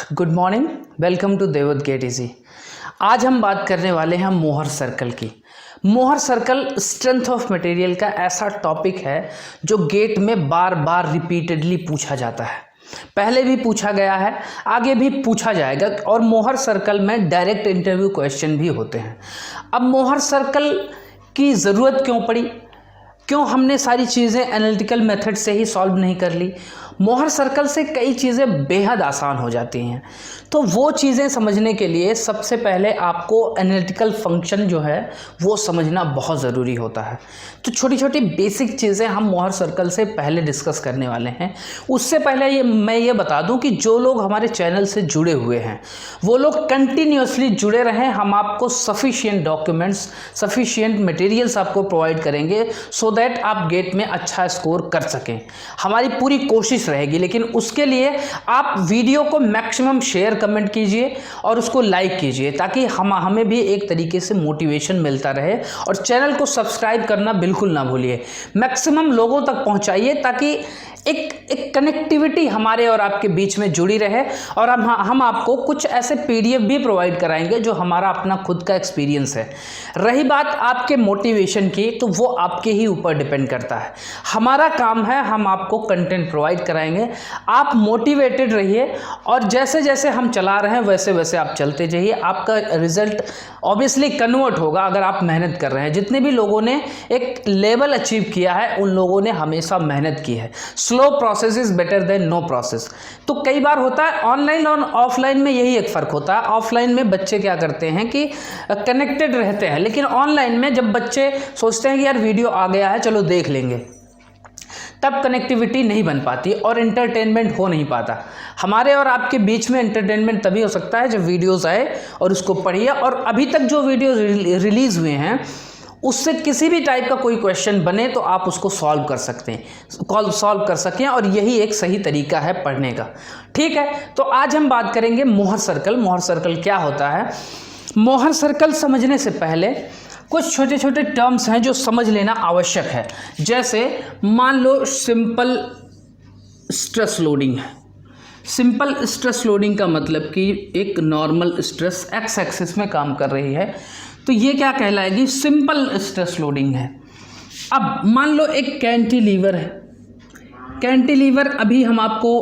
Good morning, welcome to देवद get easy. आज हम बात करने वाले हैं मोहर सर्कल की। Mohr circle strength of material का ऐसा टॉपिक है जो गेट में बार बार रिपीटेडली पूछा जाता है। पहले भी पूछा गया है, आगे भी पूछा जाएगा और मोहर सर्कल में डायरेक्ट इंटरव्यू क्वेश्चन भी होते हैं। अब मोहर सर्कल की ज़रूरत क्यों पड़ी, क्यों हमने सारी चीज़ें एनालिटिकल मेथड से ही सॉल्व नहीं कर ली। मोहर सर्कल से कई चीज़ें बेहद आसान हो जाती हैं। तो वो चीज़ें समझने के लिए सबसे पहले आपको एनालिटिकल फंक्शन जो है वो समझना बहुत ज़रूरी होता है। तो छोटी छोटी बेसिक चीज़ें हम मोहर सर्कल से पहले डिस्कस करने वाले हैं। उससे पहले मैं ये बता दूं कि जो लोग हमारे चैनल से जुड़े हुए हैं वो लोग कंटिन्यूसली जुड़े रहें। हम आपको सफिशिएंट डॉक्यूमेंट्स, सफिशिएंट मटेरियल्स आपको प्रोवाइड करेंगे सो दैट आप गेट में अच्छा स्कोर कर सकें। हमारी पूरी कोशिश रहेगी, लेकिन उसके लिए आप वीडियो को मैक्सिमम शेयर, कमेंट कीजिए और उसको लाइक कीजिए ताकि हमें भी एक तरीके से मोटिवेशन मिलता रहे। और चैनल को सब्सक्राइब करना बिल्कुल ना भूलिए। मैक्सिमम लोगों तक पहुंचाइए ताकि एक कनेक्टिविटी हमारे और आपके बीच में जुड़ी रहे। और हम आपको कुछ ऐसे पीडीएफ भी प्रोवाइड कराएंगे जो हमारा अपना खुद का एक्सपीरियंस है। रही बात आपके मोटिवेशन की, तो वो आपके ही ऊपर डिपेंड करता है। हमारा काम है, हम आपको कंटेंट प्रोवाइड कराएंगे। आप मोटिवेटेड रहिए और जैसे जैसे हम चला रहे हैं वैसे वैसे आप चलते जाइए। आपका रिजल्ट ऑब्वियसली कन्वर्ट होगा अगर आप मेहनत कर रहे हैं। जितने भी लोगों ने एक लेवल अचीव किया है उन लोगों ने हमेशा मेहनत की है। Slow process is better than no process. तो कई बार होता है ऑनलाइन और ऑफलाइन में यही एक फ़र्क होता है। ऑफलाइन में बच्चे क्या करते हैं कि कनेक्टेड रहते हैं, लेकिन ऑनलाइन में जब बच्चे सोचते हैं कि यार वीडियो आ गया है चलो देख लेंगे, तब कनेक्टिविटी नहीं बन पाती और एंटरटेनमेंट हो नहीं पाता। हमारे और आपके बीच में एंटरटेनमेंट तभी हो सकता है जब वीडियोस आए और उसको पढ़िए। और अभी तक जो वीडियो रिलीज़ हुए हैं उससे किसी भी टाइप का कोई क्वेश्चन बने तो आप उसको सॉल्व कर सकते हैं, सॉल्व कर सकें, और यही एक सही तरीका है पढ़ने का। ठीक है, तो आज हम बात करेंगे मोहर सर्कल। मोहर सर्कल क्या होता है? मोहर सर्कल समझने से पहले कुछ छोटे छोटे टर्म्स हैं जो समझ लेना आवश्यक है। जैसे मान लो सिंपल स्ट्रेस लोडिंग है। सिंपल स्ट्रेस लोडिंग का मतलब कि एक नॉर्मल स्ट्रेस एक्स एक्सिस में काम कर रही है, तो ये क्या कहलाएगी? सिंपल स्ट्रेस लोडिंग है। अब मान लो एक कैंटिलीवर है। कैंटिलीवर अभी हम आपको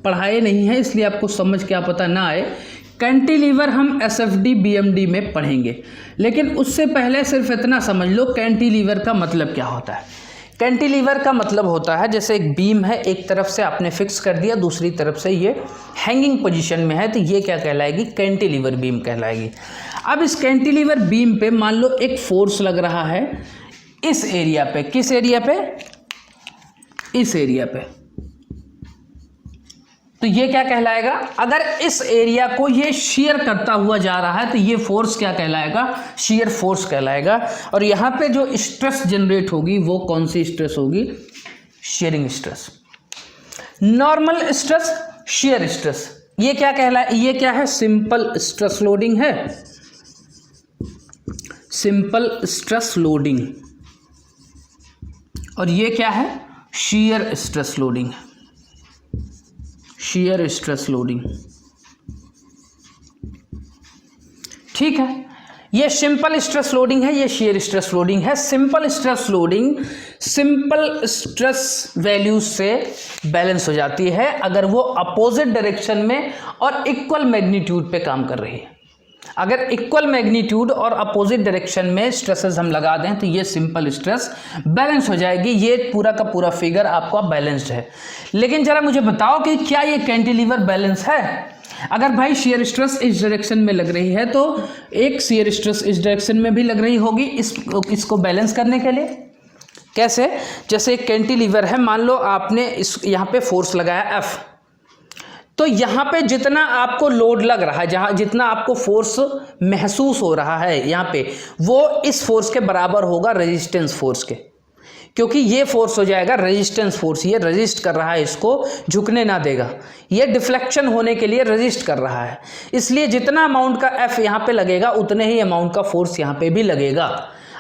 पढ़ाए नहीं है, इसलिए आपको समझ क्या पता ना आए। कैंटिलीवर हम एसएफडी बीएमडी में पढ़ेंगे, लेकिन उससे पहले सिर्फ इतना समझ लो कैंटिलीवर का मतलब क्या होता है। कैंटिलीवर का मतलब होता है जैसे एक बीम है, एक तरफ से आपने फिक्स कर दिया, दूसरी तरफ से ये हैंगिंग पोजीशन में है, तो ये क्या कहलाएगी? कैंटिलीवर बीम कहलाएगी। अब इस कैंटिलीवर बीम पे मान लो एक फोर्स लग रहा है इस एरिया पे। किस एरिया पे? इस एरिया पे। तो ये क्या कहलाएगा? अगर इस एरिया को ये शेयर करता हुआ जा रहा है तो ये फोर्स क्या कहलाएगा? शेयर फोर्स कहलाएगा। और यहाँ पे जो स्ट्रेस जनरेट होगी वो कौन सी स्ट्रेस होगी? Sharing stress. Normal stress, shear stress. ये क्या कहलाए? ये क्या है? सिंपल स्ट्रेस लोडिंग है। Simple stress loading. और ये क्या है? Shear stress loading. Shear stress loading. ठीक है, ये सिंपल स्ट्रेस लोडिंग है, ये शेयर स्ट्रेस लोडिंग है। Simple stress loading simple stress values से बैलेंस हो जाती है अगर वो अपोजिट डायरेक्शन में और इक्वल मैग्नीट्यूड पे काम कर रही है। अगर इक्वल मैग्नीट्यूड और अपोजिट डायरेक्शन में स्ट्रेसेस हम लगा दें तो ये सिंपल स्ट्रेस बैलेंस हो जाएगी। ये पूरा का पूरा फिगर आपका बैलेंस्ड है। लेकिन जरा मुझे बताओ कि क्या ये कैंटिलीवर बैलेंस है? अगर भाई शेयर स्ट्रेस इस डायरेक्शन में लग रही है तो एक शेयर स्ट्रेस इस डायरेक्शन में भी लग रही होगी इसको बैलेंस करने के लिए। कैसे? जैसे एक कैंटिलीवर है, मान लो आपने यहाँ पे फोर्स लगाया F, तो यहाँ पे जितना आपको लोड लग रहा है, जहाँ जितना आपको फोर्स महसूस हो रहा है यहाँ पे, वो इस फोर्स के बराबर होगा रेजिस्टेंस फोर्स के, क्योंकि ये फोर्स हो जाएगा रेजिस्टेंस फोर्स। ये रेजिस्ट कर रहा है, इसको झुकने ना देगा। ये डिफ्लेक्शन होने के लिए रेजिस्ट कर रहा है, इसलिए जितना अमाउंट का F यहाँ पे लगेगा उतने ही अमाउंट का फोर्स यहाँ पे भी लगेगा।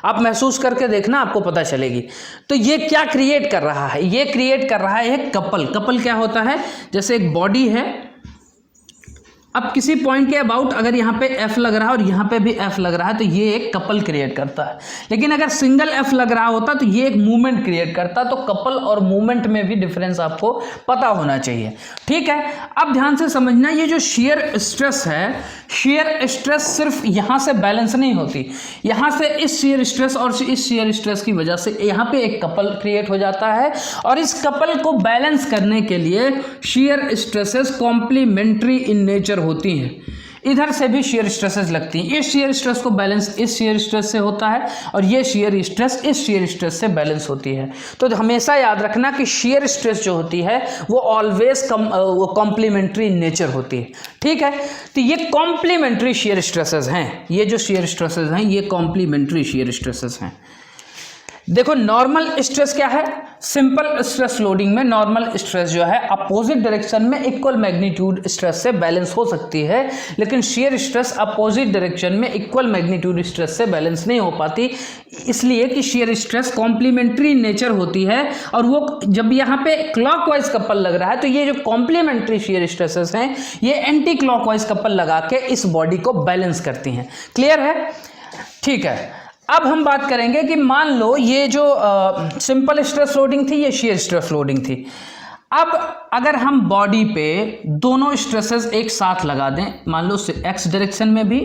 आप महसूस करके देखना, आपको पता चलेगी। तो ये क्या क्रिएट कर रहा है? ये क्रिएट कर रहा है एक कपल। कपल क्या होता है? जैसे एक बॉडी है, अब किसी पॉइंट के अबाउट अगर यहाँ पे F लग रहा है और यहाँ पे भी F लग रहा है तो ये एक कपल क्रिएट करता है, लेकिन अगर सिंगल F लग रहा होता तो ये एक मूवमेंट क्रिएट करता। तो कपल और मूवमेंट में भी डिफरेंस आपको पता होना चाहिए, ठीक है। अब ध्यान से समझना, ये जो शेयर स्ट्रेस है, शेयर स्ट्रेस सिर्फ यहाँ से बैलेंस नहीं होती, यहाँ से इस शेयर स्ट्रेस और इस शेयर स्ट्रेस की वजह से यहाँ पे एक कपल क्रिएट हो जाता है, और इस कपल को बैलेंस करने के लिए shear stresses complementary in nature होती हैं। इधर से भी शेयर स्ट्रेसेस लगती हैं, इस शेयर स्ट्रेस को बैलेंस इस शेयर स्ट्रेस से होता है और ये शेयर स्ट्रेस इस शेयर स्ट्रेस से बैलेंस होती है। तो हमेशा याद रखना कि शेयर स्ट्रेस जो होती है वो ऑलवेज वो कॉम्प्लीमेंट्री इन नेचर होती है, ठीक है। तो ये कॉम्प्लीमेंट्री शेयर स्ट्रेसेस हैं, ये जो शेयर स्ट्रेसेस हैं ये कॉम्प्लीमेंट्री शेयर स्ट्रेसेस हैं। देखो नॉर्मल स्ट्रेस क्या है, सिंपल स्ट्रेस लोडिंग में नॉर्मल स्ट्रेस जो है अपोजिट डायरेक्शन में इक्वल मैग्नीट्यूड स्ट्रेस से बैलेंस हो सकती है, लेकिन शेयर स्ट्रेस अपोजिट डायरेक्शन में इक्वल मैग्नीट्यूड स्ट्रेस से बैलेंस नहीं हो पाती, इसलिए कि शेयर स्ट्रेस कॉम्प्लीमेंट्री नेचर होती है। और वो जब यहाँ पे क्लॉकवाइज कपल लग रहा है तो ये जो कॉम्प्लीमेंट्री शेयर स्ट्रेसेस हैं ये एंटी क्लॉकवाइज कपल लगा के इस बॉडी को बैलेंस करती हैं। क्लियर है, ठीक है। अब हम बात करेंगे कि मान लो ये जो सिंपल स्ट्रेस लोडिंग थी, ये शेयर स्ट्रेस लोडिंग थी। अब अगर हम बॉडी पे दोनों स्ट्रेसेस एक साथ लगा दें, मान लो एक्स डायरेक्शन में भी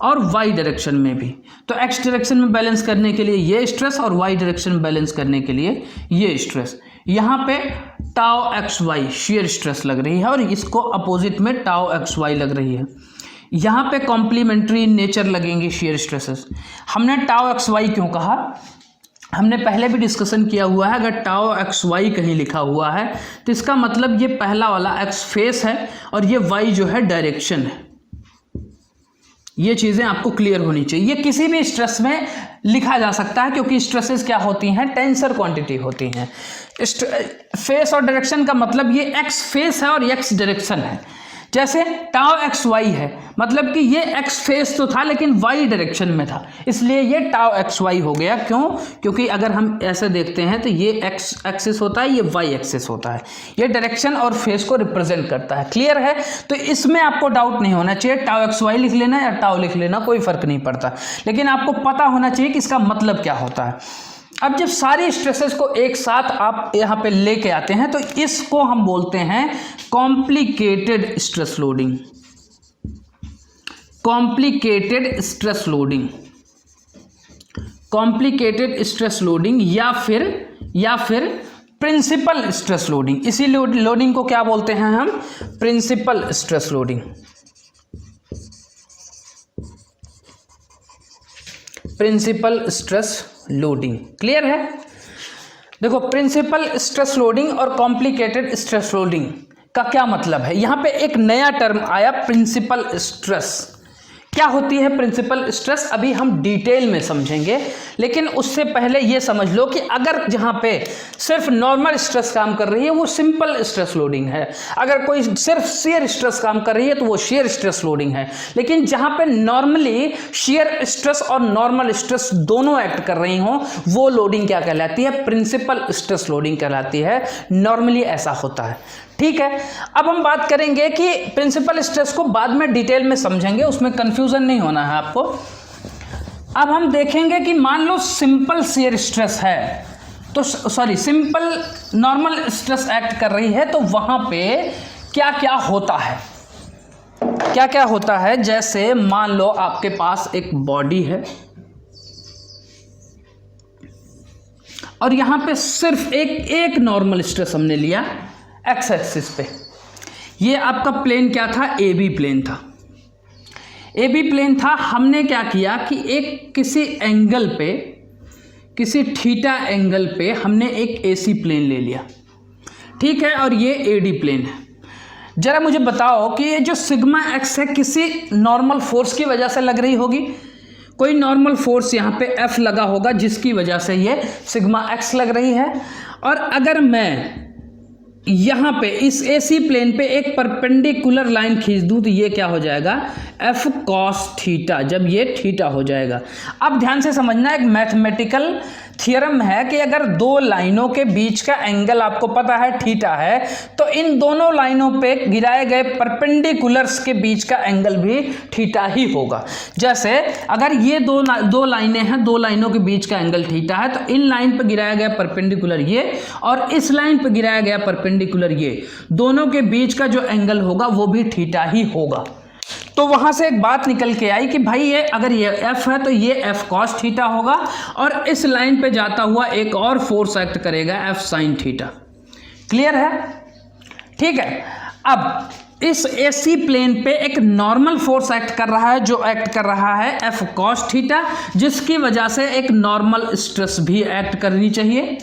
और वाई डायरेक्शन में भी, तो एक्स डायरेक्शन में बैलेंस करने के लिए ये स्ट्रेस और वाई डायरेक्शन में बैलेंस करने के लिए ये स्ट्रेस, यहाँ पे tau x y shear stress लग रही है और इसको अपोजिट में टाउ एक्स वाई लग रही है। यहाँ पे कॉम्प्लीमेंट्री नेचर लगेंगे शेयर स्ट्रेसेस। हमने टाउ एक्स वाई क्यों कहा, हमने पहले भी डिस्कशन किया हुआ है, अगर टाउ एक्स वाई कहीं लिखा हुआ है तो इसका मतलब ये पहला वाला एक्स फेस है और ये वाई जो है डायरेक्शन है। ये चीज़ें आपको क्लियर होनी चाहिए। ये किसी भी स्ट्रेस में लिखा जा सकता है क्योंकि स्ट्रेसेस क्या होती हैं, टेंसर क्वांटिटी होती हैं। फेस और डायरेक्शन का मतलब ये एक्स फेस है और एक्स डायरेक्शन है। जैसे टाउ एक्स वाई है, मतलब कि ये एक्स फेस तो था लेकिन वाई डायरेक्शन में था, इसलिए ये टाउ एक्स वाई हो गया। क्यों? क्योंकि अगर हम ऐसे देखते हैं तो ये एक्स एक्सिस होता है, ये वाई एक्सिस होता है, ये डायरेक्शन और फेस को रिप्रेजेंट करता है। क्लियर है? तो इसमें आपको डाउट नहीं होना चाहिए, टाउ एक्स वाई लिख लेना या टाउ लिख लेना, कोई फर्क नहीं पड़ता, लेकिन आपको पता होना चाहिए कि इसका मतलब क्या होता है। अब जब सारी स्ट्रेसेस को एक साथ आप यहाँ पे लेके आते हैं तो इसको हम बोलते हैं complicated stress loading. Complicated stress loading, complicated stress loading या फिर प्रिंसिपल स्ट्रेस लोडिंग। इसी लोडिंग को क्या बोलते हैं हम? Principal stress loading. Principal stress loading. Clear है? देखो प्रिंसिपल स्ट्रेस लोडिंग और कॉम्प्लिकेटेड स्ट्रेस लोडिंग का क्या मतलब है। यहां पे एक नया टर्म आया, प्रिंसिपल स्ट्रेस। क्या होती है प्रिंसिपल स्ट्रेस, अभी हम डिटेल में समझेंगे, लेकिन उससे पहले ये समझ लो कि अगर जहाँ पे सिर्फ नॉर्मल स्ट्रेस काम कर रही है वो सिंपल स्ट्रेस लोडिंग है, अगर कोई सिर्फ शेयर स्ट्रेस काम कर रही है तो वो शेयर स्ट्रेस लोडिंग है। लेकिन जहाँ पे नॉर्मली शेयर स्ट्रेस और नॉर्मल स्ट्रेस दोनों एक्ट कर रही हों वो लोडिंग क्या कहलाती है? प्रिंसिपल स्ट्रेस लोडिंग कहलाती है। नॉर्मली ऐसा होता है, ठीक है। अब हम बात करेंगे कि प्रिंसिपल स्ट्रेस को बाद में डिटेल में समझेंगे, उसमें कंफ्यूजन नहीं होना है आपको। अब हम देखेंगे कि मान लो सिंपल शेयर स्ट्रेस है तो सिंपल नॉर्मल स्ट्रेस एक्ट कर रही है तो वहां पे क्या क्या होता है, क्या क्या होता है। जैसे मान लो आपके पास एक बॉडी है और यहां पे सिर्फ एक नॉर्मल स्ट्रेस हमने लिया एक्स एक्सिस पे। ये आपका प्लेन क्या था? ए बी प्लेन था। ए बी प्लेन था, हमने क्या किया कि एक किसी एंगल पे, किसी थीटा एंगल पे हमने एक एसी प्लेन ले लिया, ठीक है, और ये एडी प्लेन है। जरा मुझे बताओ कि ये जो सिग्मा एक्स है किसी नॉर्मल फोर्स की वजह से लग रही होगी, कोई नॉर्मल फोर्स यहाँ पे एफ लगा होगा जिसकी वजह से ये सिग्मा एक्स लग रही है। और अगर मैं यहाँ पे इस एसी प्लेन पे एक परपेंडिकुलर लाइन खींच दूँ तो ये क्या हो जाएगा? एफ कॉस थीटा, जब ये थीटा हो जाएगा। अब ध्यान से समझना, एक मैथमेटिकल थ्योरम है कि अगर दो लाइनों के बीच का एंगल आपको पता है थीटा है, तो इन दोनों लाइनों पे गिराए गए परपेंडिकुलर्स के बीच का एंगल भी थीटा ही होगा। जैसे अगर ये दो लाइनें हैं, दो लाइनों के बीच का एंगल थीटा है, तो इन लाइन पर गिराया गया परपेंडिकुलर ये और इस लाइन पर गिराया गया परपेंडिकुलर ये, दोनों के बीच का जो एंगल होगा वो भी थीटा ही होगा। तो वहां से एक बात निकल के आई कि भाई ये अगर ये एफ है तो ये एफ कॉस थीटा होगा और इस लाइन पे जाता हुआ एक और फोर्स एक्ट करेगा एफ साइन थीटा। क्लियर है? ठीक है। अब इस एसी प्लेन पे एक नॉर्मल फोर्स एक्ट कर रहा है, जो एक्ट कर रहा है एफ कॉस थीटा, जिसकी वजह से एक नॉर्मल स्ट्रेस भी एक्ट करनी चाहिए।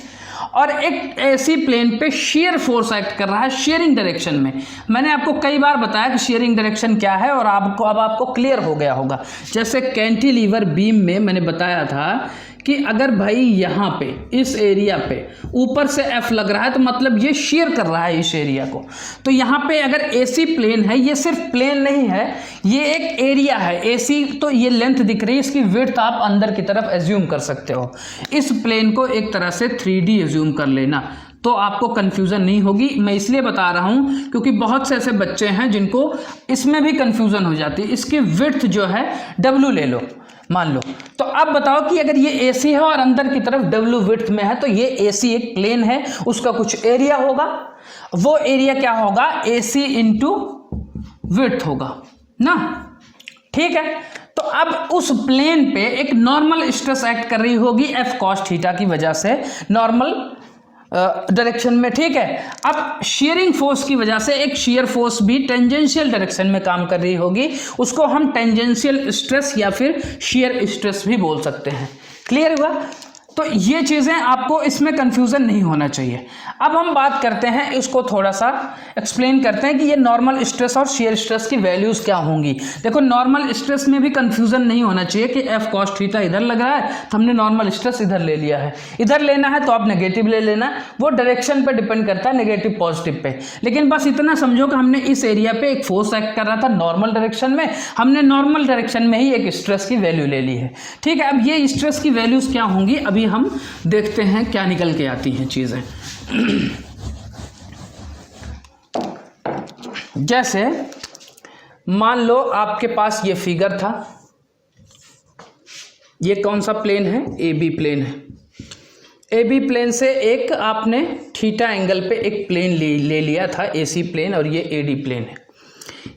और एक ऐसी प्लेन पे शेयर फोर्स एक्ट कर रहा है शेयरिंग डायरेक्शन में। मैंने आपको कई बार बताया कि शेयरिंग डायरेक्शन क्या है और अब आपको क्लियर हो गया होगा। जैसे कैंटिलीवर बीम में मैंने बताया था कि अगर भाई यहाँ पे इस एरिया पे ऊपर से एफ लग रहा है तो मतलब ये शेयर कर रहा है इस एरिया को। तो यहाँ पे अगर एसी प्लेन है, ये सिर्फ प्लेन नहीं है, ये एक एरिया है एसी। तो ये लेंथ दिख रही है, इसकी विड्थ आप अंदर की तरफ एज्यूम कर सकते हो। इस प्लेन को एक तरह से 3D एज्यूम कर लेना, तो आपको कन्फ्यूज़न नहीं होगी। मैं इसलिए बता रहा हूँ क्योंकि बहुत से ऐसे बच्चे हैं जिनको इसमें भी कन्फ्यूज़न हो जाती है। इसकी विड्थ जो है W ले लो, मान लो। तो अब बताओ कि अगर ये AC है और अंदर की तरफ W विड्थ में है, तो ये AC एक प्लेन है, उसका कुछ एरिया होगा। वो एरिया क्या होगा? AC इंटू विड्थ होगा ना। ठीक है। तो अब उस प्लेन पे एक नॉर्मल स्ट्रेस एक्ट कर रही होगी एफ कॉस थीटा की वजह से नॉर्मल डायरेक्शन में। ठीक है। अब शेयरिंग फोर्स की वजह से एक शेयर फोर्स भी टेंजेंशियल डायरेक्शन में काम कर रही होगी, उसको हम टेंजेंशियल स्ट्रेस या फिर शेयर स्ट्रेस भी बोल सकते हैं। क्लियर हुआ? तो ये चीज़ें आपको इसमें कंफ्यूजन नहीं होना चाहिए। अब हम बात करते हैं, इसको थोड़ा सा एक्सप्लेन करते हैं कि ये नॉर्मल स्ट्रेस और शेयर स्ट्रेस की वैल्यूज़ क्या होंगी। देखो, नॉर्मल स्ट्रेस में भी कंफ्यूजन नहीं होना चाहिए कि एफ कॉस थीटा इधर लग रहा है तो हमने नॉर्मल स्ट्रेस इधर ले लिया है। इधर लेना है तो आप नेगेटिव ले लेना, वो डायरेक्शन पर डिपेंड करता है, नेगेटिव पॉजिटिव पे। लेकिन बस इतना समझो कि हमने इस एरिया पे एक फोर्स एक्ट कर रहा था नॉर्मल डायरेक्शन में, हमने नॉर्मल डायरेक्शन में ही एक स्ट्रेस की वैल्यू ले ली है। ठीक है। अब ये स्ट्रेस की वैल्यूज़ क्या होंगी अभी हम देखते हैं क्या निकल के आती हैं चीज़ें। जैसे मान लो आपके पास ये फिगर था, ये कौन सा प्लेन है? AB प्लेन है। AB प्लेन से एक आपने थीटा एंगल पे एक प्लेन ले लिया था AC प्लेन, और ये AD प्लेन है।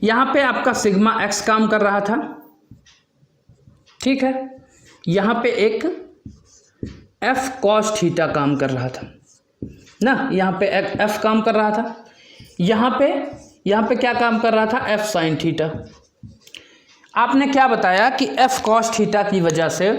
यहाँ पे आपका सिग्मा x काम कर रहा था। ठीक है। यहाँ पे एक एफ कॉस थीटा काम कर रहा था ना, यहाँ पे एफ काम कर रहा था। यहाँ पे क्या काम कर रहा था? F sine theta. आपने क्या बताया कि एफ कॉस थीटा की वजह से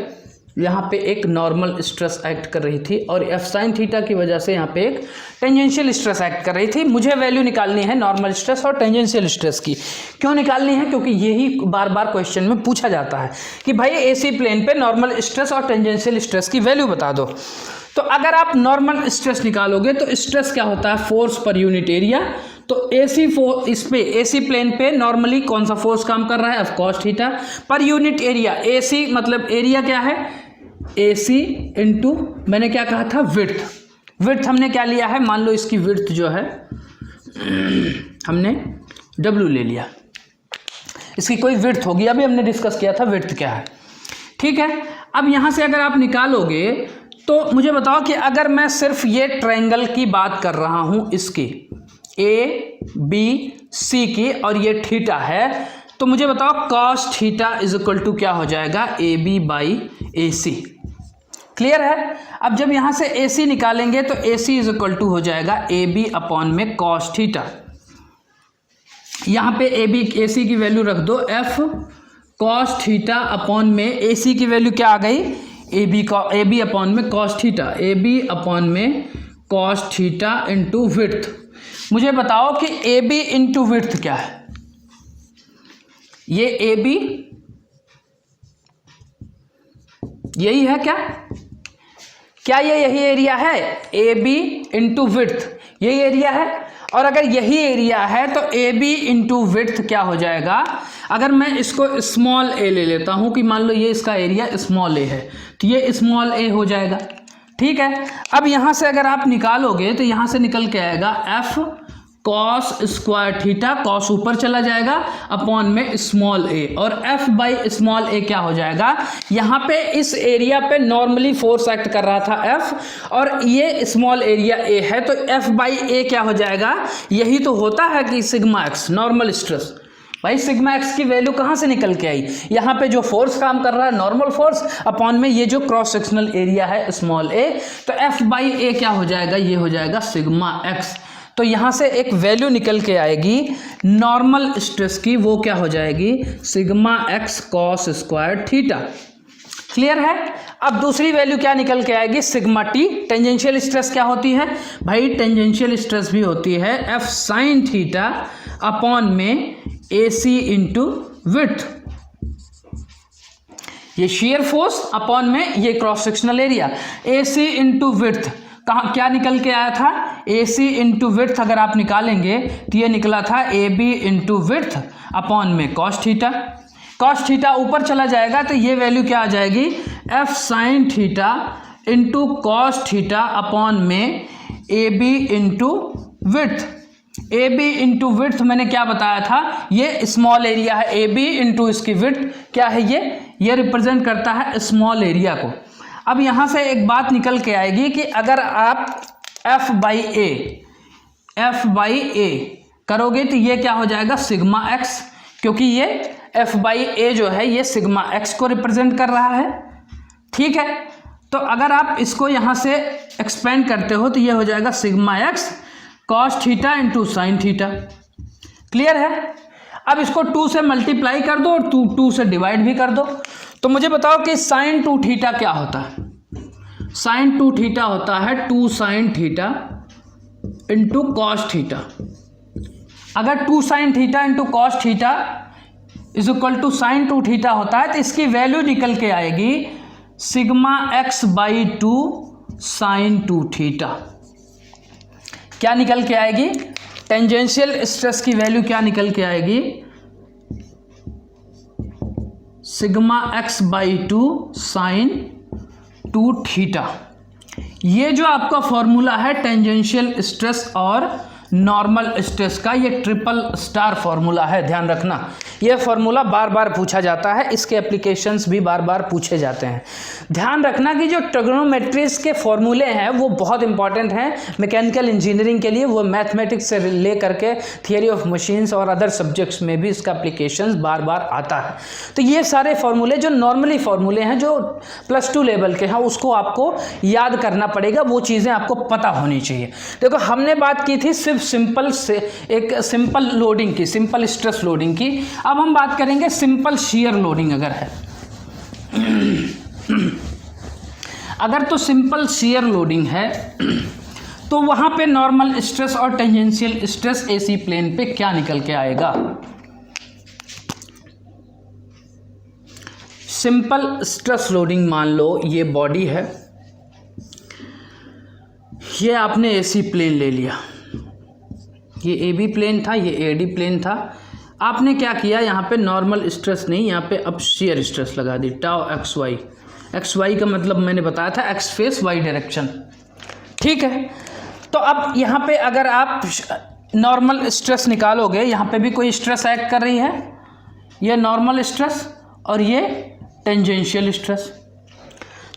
यहाँ पे एक नॉर्मल स्ट्रेस एक्ट कर रही थी और एफ साइन थीटा की वजह से यहाँ पे एक टेंजेंशियल स्ट्रेस एक्ट कर रही थी। मुझे वैल्यू निकालनी है नॉर्मल स्ट्रेस और टेंजेंशियल स्ट्रेस की। क्यों निकालनी है? क्योंकि यही बार बार क्वेश्चन में पूछा जाता है कि भाई एसी प्लेन पे नॉर्मल स्ट्रेस और टेंजेंशियल स्ट्रेस की वैल्यू बता दो। तो अगर आप नॉर्मल स्ट्रेस निकालोगे तो स्ट्रेस क्या होता है? Force per unit area. तो एसी प्लेन पे नॉर्मली कौन सा फोर्स काम कर रहा है? F cos theta per unit area. AC मतलब एरिया क्या है? AC इंटू मैंने क्या कहा था? विड्थ। विड्थ हमने क्या लिया है? मान लो इसकी विड्थ जो है हमने W ले लिया, इसकी कोई विड्थ होगी, अभी हमने डिस्कस किया था विड्थ क्या है। ठीक है। अब यहाँ से अगर आप निकालोगे तो मुझे बताओ कि अगर मैं सिर्फ ये ट्रायंगल की बात कर रहा हूँ, इसकी ABC की, और ये थीटा है, तो मुझे बताओ cos theta is equal to क्या हो जाएगा? AB by AC। क्लियर है? अब जब यहाँ से AC निकालेंगे तो AC इज इक्वल टू हो जाएगा AB अपॉन में कॉस थीटा। यहाँ पे AC की वैल्यू रख दो, F कॉस थीटा अपॉन में AC की वैल्यू क्या आ गई? AB अपॉन में कॉस थीटा। AB अपॉन में कॉस थीटा इंटू विड्थ। मुझे बताओ कि AB इंटू विड्थ क्या है? ये AB यही है क्या ये यही एरिया है? AB इंटू विड्थ यही एरिया है। और अगर यही एरिया है तो ए बी इंटू विड्थ क्या हो जाएगा, अगर मैं इसको स्मॉल ए ले लेता हूँ कि मान लो ये इसका एरिया स्मॉल ए है, तो ये स्मॉल ए हो जाएगा। ठीक है, अब यहाँ से अगर आप निकालोगे तो यहाँ से निकल के आएगा F cos square theta, cos ऊपर चला जाएगा अपॉन में स्मॉल ए, और एफ बाई स्मॉल ए क्या हो जाएगा, यहाँ पे इस एरिया पे नॉर्मली फोर्स एक्ट कर रहा था एफ, और ये स्मॉल एरिया ए है, तो एफ बाई ए क्या हो जाएगा, यही तो होता है कि सिग्मा एक्स नॉर्मल स्ट्रेस। भाई सिग्मा एक्स की वैल्यू कहाँ से निकल के आई, यहाँ पे जो फोर्स काम कर रहा है नॉर्मल फोर्स अपॉन में ये जो क्रॉस सेक्शनल एरिया है स्मॉल ए, तो एफ बाई ए क्या हो जाएगा, ये हो जाएगा सिग्मा एक्स। तो यहाँ से एक वैल्यू निकल के आएगी नॉर्मल स्ट्रेस की, वो क्या हो जाएगी, sigma x cos square theta. Clear है। अब दूसरी वैल्यू क्या निकल के आएगी, सिग्मा टी। टेंजेंशियल स्ट्रेस क्या होती है भाई, टेंजेंशियल स्ट्रेस भी होती है एफ साइन थीटा अपॉन में ए सी इंटू विड्थ, ये शेयर फोर्स अपॉन में ये क्रॉस सेक्शनल एरिया, ए सी इंटू विड्थ कहाँ क्या निकल के आया था, ए सी इंटू विड्थ अगर आप निकालेंगे तो ये निकला था A B into width upon में कॉस थीटा, कॉस थीटा ऊपर चला जाएगा तो ये वैल्यू क्या आ जाएगी, F sine theta into cos theta upon में A B into width. A B into width मैंने क्या बताया था, ये स्मॉल एरिया है, ए बी इंटू इसकी विड्थ क्या है, ये रिप्रेजेंट करता है स्मॉल एरिया को। अब यहाँ से एक बात निकल के आएगी कि अगर आप एफ बाई ए करोगे तो ये क्या हो जाएगा, सिग्मा एक्स, क्योंकि ये एफ बाई ए जो है ये सिग्मा एक्स को रिप्रेजेंट कर रहा है। ठीक है, तो अगर आप इसको यहाँ से एक्सपेंड करते हो तो ये हो जाएगा sigma x cos theta into sine theta. Clear है। अब इसको 2 से मल्टीप्लाई कर दो और 2 से डिवाइड भी कर दो। तो मुझे बताओ कि साइन 2 थीटा क्या होता है, साइन 2 थीटा होता है 2 sine theta into cos theta. अगर 2 sine theta into cos theta is equal to sine 2 theta होता है तो इसकी वैल्यू निकल के आएगी sigma x by 2 sine 2 theta. क्या निकल के आएगी, टेंजेंशियल स्ट्रेस की वैल्यू क्या निकल के आएगी, sigma x by 2 sine 2 theta. ये जो आपका फॉर्मूला है टेंजेंशियल स्ट्रेस और नॉर्मल स्ट्रेस का, ये ट्रिपल स्टार फॉर्मूला है, ध्यान रखना। ये फॉर्मूला बार बार पूछा जाता है, इसके एप्लीकेशंस भी बार बार पूछे जाते हैं। ध्यान रखना कि जो ट्रिग्नोमेट्रीज के फॉर्मूले हैं वो बहुत इंपॉर्टेंट हैं मैकेनिकल इंजीनियरिंग के लिए। वो मैथमेटिक्स से ले करके थियरी ऑफ मशीन्स और अदर सब्जेक्ट्स में भी इसका एप्लीकेशंस बार बार आता है। तो ये सारे फॉर्मूले जो नॉर्मली फॉर्मूले हैं जो +2 लेवल के हैं उसको आपको याद करना पड़ेगा, वो चीज़ें आपको पता होनी चाहिए। देखो हमने बात की थी सिर्फ सिंपल से एक सिंपल लोडिंग की, सिंपल स्ट्रेस लोडिंग की। अब हम बात करेंगे सिंपल शियर लोडिंग अगर है अगर तो सिंपल शियर लोडिंग है तो वहां पे नॉर्मल स्ट्रेस और टेंजेंशियल स्ट्रेस एसी प्लेन पे क्या निकल के आएगा। सिंपल स्ट्रेस लोडिंग मान लो ये बॉडी है, ये आपने एसी प्लेन ले लिया, ये ए बी प्लेन था, ये ए डी प्लेन था। आपने क्या किया, यहाँ पे नॉर्मल स्ट्रेस नहीं, यहाँ पे अब शियर स्ट्रेस लगा दी, tau x Y. X Y का मतलब मैंने बताया था एक्स फेस वाई डायरेक्शन। ठीक है, तो अब यहाँ पे अगर आप नॉर्मल स्ट्रेस निकालोगे, यहाँ पे भी कोई स्ट्रेस एक्ट कर रही है, ये नॉर्मल स्ट्रेस और ये टेंजेंशियल स्ट्रेस।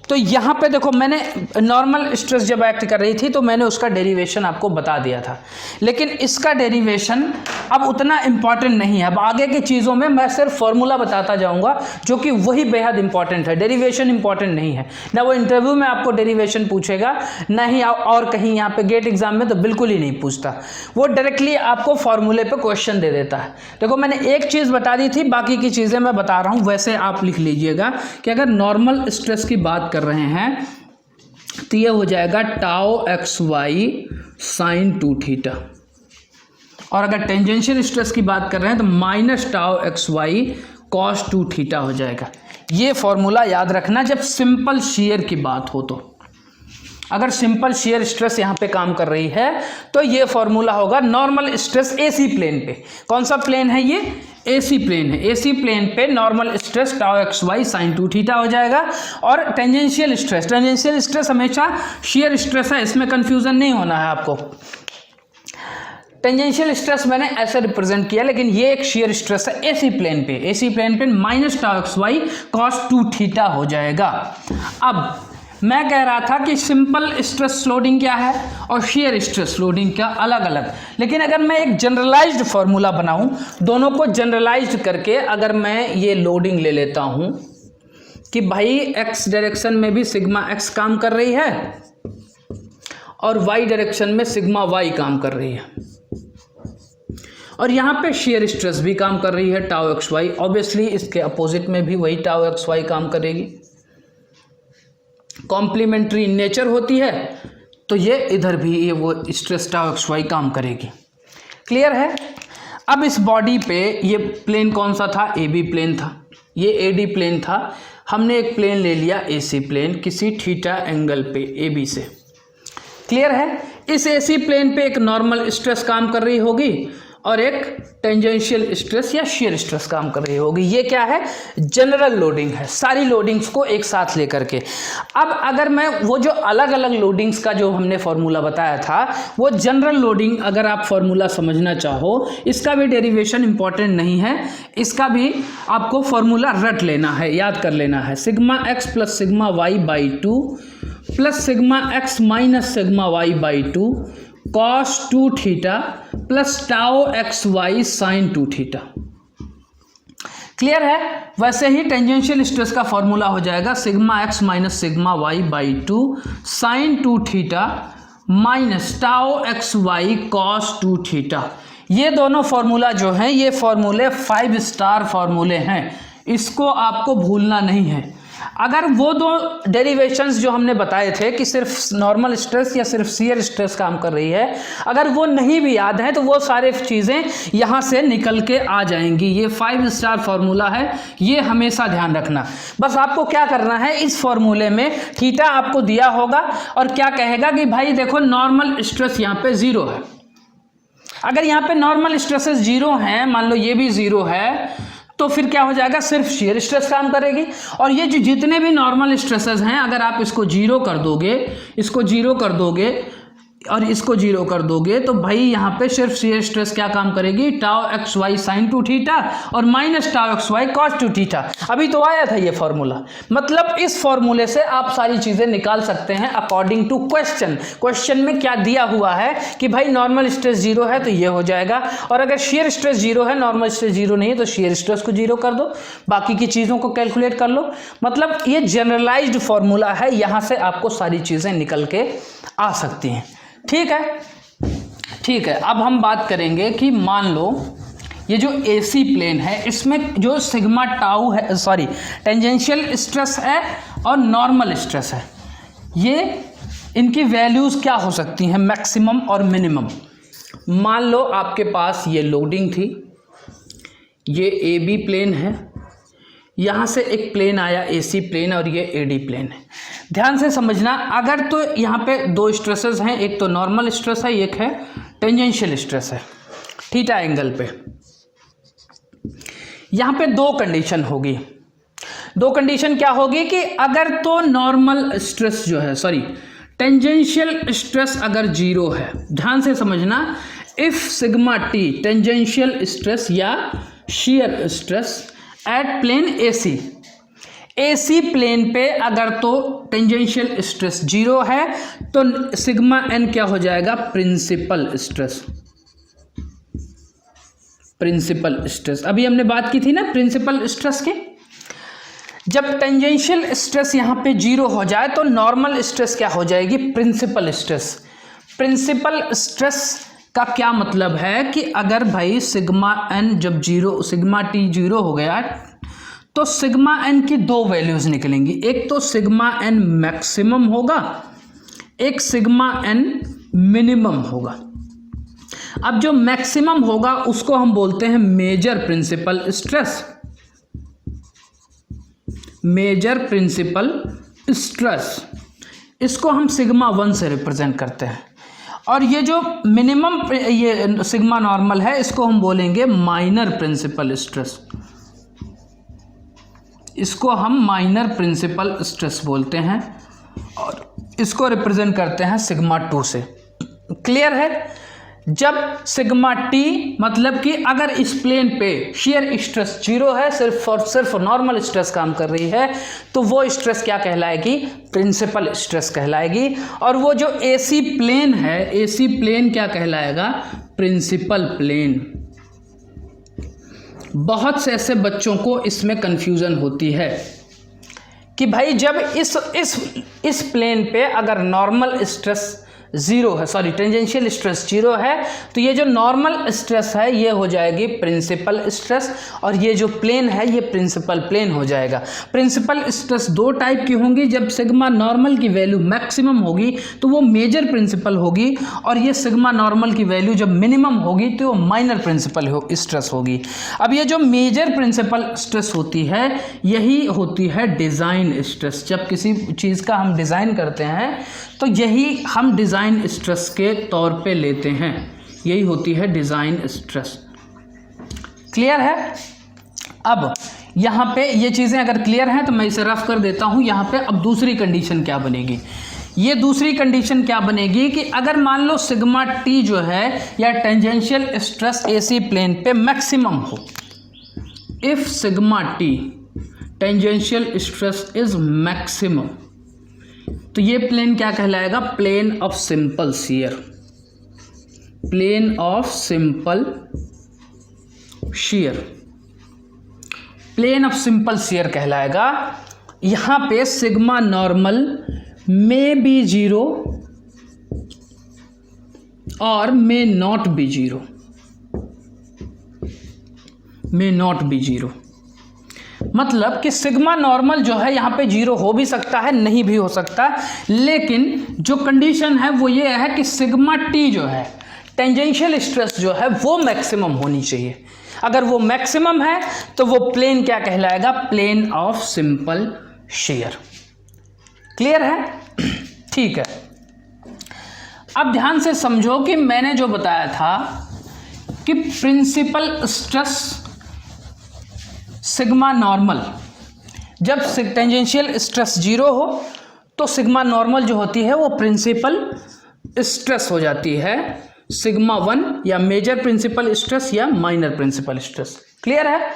तो यहाँ पे देखो मैंने नॉर्मल स्ट्रेस जब एक्ट कर रही थी तो मैंने उसका डेरिवेशन आपको बता दिया था, लेकिन इसका डेरिवेशन अब उतना इम्पॉर्टेंट नहीं है। अब आगे की चीज़ों में मैं सिर्फ फॉर्मूला बताता जाऊंगा जो कि वही बेहद इंपॉर्टेंट है, डेरिवेशन इंपॉर्टेंट नहीं है। ना वो इंटरव्यू में आपको डेरिवेशन पूछेगा, ना ही और कहीं यहाँ पे गेट एग्जाम में तो बिल्कुल ही नहीं पूछता, वो डायरेक्टली आपको फॉर्मूले पर क्वेश्चन दे देता है। देखो मैंने एक चीज़ बता दी थी, बाकी की चीज़ें मैं बता रहा हूँ, वैसे आप लिख लीजिएगा कि अगर नॉर्मल स्ट्रेस की बात कर रहे हैं तो ये हो जाएगा tau x Y sine 2 theta, और अगर टेंजेंशियल स्ट्रेस की बात कर रहे हैं तो minus tau x Y cos 2 theta हो जाएगा। ये फॉर्मूला याद रखना जब सिंपल शियर की बात हो तो। अगर सिंपल शियर स्ट्रेस यहाँ पे काम कर रही है तो ये फॉर्मूला होगा नॉर्मल स्ट्रेस एसी प्लेन पे। कौन सा प्लेन है ये? एसी प्लेन है। एसी प्लेन पे normal stress tau x Y sine 2 theta हो जाएगा। और टेंजेंशियल स्ट्रेस हमेशा शियर स्ट्रेस है, इसमें कंफ्यूजन नहीं होना है आपको। टेंजेंशियल स्ट्रेस मैंने ऐसे रिप्रेजेंट किया, लेकिन ये एक शियर स्ट्रेस है एसी प्लेन पे। एसी प्लेन पे minus tau x Y cos 2 theta हो जाएगा। अब मैं कह रहा था कि सिंपल स्ट्रेस लोडिंग क्या है और शियर स्ट्रेस लोडिंग क्या अलग अलग, लेकिन अगर मैं एक जनरलाइज्ड फार्मूला बनाऊं, दोनों को जनरलाइज्ड करके अगर मैं ये लोडिंग ले लेता हूं कि भाई एक्स डायरेक्शन में भी सिग्मा एक्स काम कर रही है और वाई डायरेक्शन में सिग्मा वाई काम कर रही है, और यहाँ पे शियर स्ट्रेस भी काम कर रही है टाउ एक्स वाई। ऑब्वियसली इसके अपोजिट में भी वही टाउ एक्स वाई काम करेगी, कॉम्प्लीमेंट्री नेचर होती है, तो ये इधर भी ये वो स्ट्रेस टाउ एक्स वाई काम करेगी। क्लियर है? अब इस बॉडी पे ये प्लेन कौन सा था? ए बी प्लेन था, ये ए डी प्लेन था। हमने एक प्लेन ले लिया ए सी प्लेन किसी थीटा एंगल पे ए बी से। क्लियर है? इस ए सी प्लेन पे एक नॉर्मल स्ट्रेस काम कर रही होगी और एक टेंजेंशियल स्ट्रेस या शियर स्ट्रेस काम कर रही होगी। ये क्या है? जनरल लोडिंग है, सारी लोडिंग्स को एक साथ लेकर के। अब अगर मैं वो जो अलग अलग लोडिंग्स का जो हमने फॉर्मूला बताया था, वो जनरल लोडिंग अगर आप फॉर्मूला समझना चाहो, इसका भी डेरिवेशन इंपॉर्टेंट नहीं है, इसका भी आपको फॉर्मूला रट लेना है, याद कर लेना है। Sigma x plus sigma y by 2 plus sigma x minus sigma y by 2 cos 2 theta plus tau x Y sine 2 theta. Clear है? वैसे ही टेंजेंशियल स्ट्रेस का फॉर्मूला हो जाएगा sigma x minus sigma y by 2 sine 2 theta minus tau x Y cos 2 theta. ये दोनों formula जो हैं, ये फॉर्मूले 5 स्टार फॉर्मूले हैं, इसको आपको भूलना नहीं है। अगर वो दो डेरिवेशंस जो हमने बताए थे कि सिर्फ नॉर्मल स्ट्रेस या सिर्फ शियर स्ट्रेस काम कर रही है, अगर वो नहीं भी याद है तो वो सारे चीज़ें यहाँ से निकल के आ जाएंगी। ये 5 स्टार फार्मूला है, ये हमेशा ध्यान रखना। बस आपको क्या करना है, इस फार्मूले में थीटा आपको दिया होगा और क्या कहेगा कि भाई देखो नॉर्मल स्ट्रेस यहाँ पे 0 है। अगर यहाँ पे नॉर्मल स्ट्रेसेस 0 हैं, मान लो ये भी 0 है, तो फिर क्या हो जाएगा, सिर्फ शियर स्ट्रेस काम करेगी। और ये जो जितने भी नॉर्मल स्ट्रेसेस हैं, अगर आप इसको 0 कर दोगे, इसको 0 कर दोगे और इसको 0 कर दोगे, तो भाई यहाँ पे सिर्फ शियर स्ट्रेस क्या काम करेगी, tau x Y sine 2 theta और minus tau x Y cos 2 theta. अभी तो आया था ये फॉर्मूला। मतलब इस फॉर्मूले से आप सारी चीज़ें निकाल सकते हैं अकॉर्डिंग टू क्वेश्चन। क्वेश्चन में क्या दिया हुआ है कि भाई नॉर्मल स्ट्रेस 0 है तो ये हो जाएगा, और अगर शियर स्ट्रेस 0 है, नॉर्मल स्ट्रेस 0 नहीं है, तो शियर स्ट्रेस को 0 कर दो, बाकी की चीज़ों को कैलकुलेट कर लो। मतलब ये जनरलाइज्ड फॉर्मूला है, यहाँ से आपको सारी चीज़ें निकल के आ सकती हैं। ठीक है, ठीक है। अब हम बात करेंगे कि मान लो ये जो एसी प्लेन है, इसमें जो सिग्मा टाउ है, सॉरी टेंजेंशियल स्ट्रेस है और नॉर्मल स्ट्रेस है, ये इनकी वैल्यूज़ क्या हो सकती हैं, मैक्सिमम और मिनिमम। मान लो आपके पास ये लोडिंग थी, ये ए बी प्लेन है, यहाँ से एक प्लेन आया एसी प्लेन और ये एडी प्लेन है। ध्यान से समझना, अगर तो यहाँ पे दो स्ट्रेसेस हैं, एक तो नॉर्मल स्ट्रेस है, एक है टेंजेंशियल स्ट्रेस है थीटा एंगल पे। यहाँ पे दो कंडीशन होगी। दो कंडीशन क्या होगी कि अगर तो नॉर्मल स्ट्रेस जो है, सॉरी टेंजेंशियल स्ट्रेस अगर 0 है, ध्यान से समझना, if sigma T tangential stress या shear stress at plane AC, AC plane पे अगर तो टेंजेंशियल स्ट्रेस 0 है तो सिग्मा एन क्या हो जाएगा, प्रिंसिपल स्ट्रेस। प्रिंसिपल स्ट्रेस अभी हमने बात की थी ना प्रिंसिपल स्ट्रेस की। जब टेंजेंशियल स्ट्रेस यहाँ पे 0 हो जाए तो नॉर्मल स्ट्रेस क्या हो जाएगी, प्रिंसिपल स्ट्रेस। प्रिंसिपल स्ट्रेस का क्या मतलब है कि अगर भाई सिग्मा एन जब 0, सिग्मा टी 0 हो गया तो सिग्मा एन की दो वैल्यूज़ निकलेंगी, एक तो सिग्मा एन मैक्सिमम होगा, एक सिग्मा एन मिनिमम होगा। अब जो मैक्सिमम होगा उसको हम बोलते हैं major principal stress. Major principal stress इसको हम सिग्मा 1 से रिप्रेजेंट करते हैं, और ये जो मिनिमम ये सिग्मा नॉर्मल है इसको हम बोलेंगे माइनर प्रिंसिपल स्ट्रेस, इसको हम माइनर प्रिंसिपल स्ट्रेस बोलते हैं, और इसको रिप्रेजेंट करते हैं सिग्मा 2 से। क्लियर है? जब सिग्मा टी मतलब कि अगर इस प्लेन पे शियर स्ट्रेस 0 है, सिर्फ और सिर्फ नॉर्मल स्ट्रेस काम कर रही है, तो वो स्ट्रेस क्या कहलाएगी? प्रिंसिपल स्ट्रेस कहलाएगी। और वो जो एसी प्लेन है, एसी प्लेन क्या कहलाएगा? Principal plane. बहुत से ऐसे बच्चों को इसमें कंफ्यूजन होती है कि भाई जब इस प्लेन पे अगर नॉर्मल स्ट्रेस 0 है, सॉरी टेंजेंशियल स्ट्रेस 0 है, तो ये जो नॉर्मल स्ट्रेस है ये हो जाएगी प्रिंसिपल स्ट्रेस, और ये जो प्लेन है ये प्रिंसिपल प्लेन हो जाएगा। प्रिंसिपल स्ट्रेस 2 टाइप की होंगी। जब सिग्मा नॉर्मल की वैल्यू मैक्सिमम होगी तो वो मेजर प्रिंसिपल होगी, और ये सिग्मा नॉर्मल की वैल्यू जब मिनिमम होगी तो वो माइनर प्रिंसिपल स्ट्रेस होगी। अब ये जो मेजर प्रिंसिपल स्ट्रेस होती है यही होती है डिज़ाइन स्ट्रेस। जब किसी चीज़ का हम डिज़ाइन करते हैं तो यही हम डिज़ाइन स्ट्रेस के तौर पे लेते हैं, यही होती है डिज़ाइन स्ट्रेस। क्लियर है? अब यहाँ पे ये चीज़ें अगर क्लियर हैं तो मैं इसे रफ कर देता हूँ। यहाँ पे अब दूसरी कंडीशन क्या बनेगी? ये दूसरी कंडीशन क्या बनेगी कि अगर मान लो सिग्मा टी जो है या टेंजेंशियल स्ट्रेस एसी प्लेन पे मैक्सिमम हो, if sigma T tangential stress is maximum, तो ये प्लेन क्या कहलाएगा? Plane of simple shear, plane of simple shear, plane of simple shear कहलाएगा। यहां पे सिग्मा नॉर्मल में बी 0 और may not be 0, may not be 0। मतलब कि सिग्मा नॉर्मल जो है यहाँ पे 0 हो भी सकता है, नहीं भी हो सकता, लेकिन जो कंडीशन है वो ये है कि सिग्मा टी जो है टेंजेंशियल स्ट्रेस जो है वो मैक्सिमम होनी चाहिए। अगर वो मैक्सिमम है तो वो प्लेन क्या कहलाएगा? Plane of simple shear. Clear है? ठीक है। अब ध्यान से समझो कि मैंने जो बताया था कि प्रिंसिपल स्ट्रेस सिग्मा नॉर्मल, जब टेंजेंशियल स्ट्रेस 0 हो तो सिग्मा नॉर्मल जो होती है वो प्रिंसिपल स्ट्रेस हो जाती है, सिग्मा 1 या मेजर प्रिंसिपल स्ट्रेस या माइनर प्रिंसिपल स्ट्रेस। क्लियर है?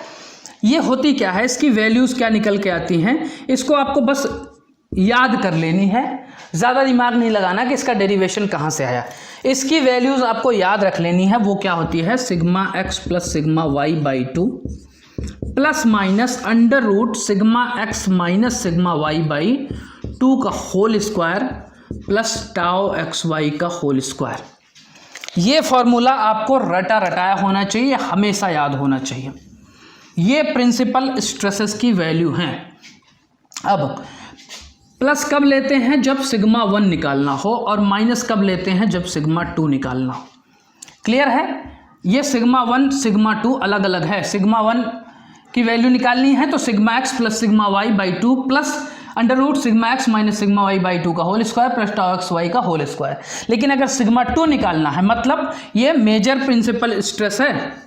ये होती क्या है, इसकी वैल्यूज़ क्या निकल के आती हैं, इसको आपको बस याद कर लेनी है, ज़्यादा दिमाग नहीं लगाना कि इसका डेरिवेशन कहाँ से आया। इसकी वैल्यूज़ आपको याद रख लेनी है। वो क्या होती है? Sigma x plus sigma y by 2 plus minus under root sigma x minus sigma y by 2 का whole square plus tau x Y का होल स्क्वायर। ये फॉर्मूला आपको रटा रटाया होना चाहिए, हमेशा याद होना चाहिए। ये प्रिंसिपल स्ट्रेसेस की वैल्यू हैं। अब प्लस कब लेते हैं? जब सिग्मा 1 निकालना हो, और माइनस कब लेते हैं? जब सिग्मा 2 निकालना हो। क्लियर है? ये सिग्मा 1 सिग्मा 2 अलग अलग है। सिग्मा 1 की वैल्यू निकालनी है तो sigma x plus sigma y by 2 plus under root sigma x minus sigma y by 2 का whole square plus tau x Y का होल स्क्वायर। लेकिन अगर सिग्मा 2 निकालना है, मतलब ये मेजर प्रिंसिपल स्ट्रेस है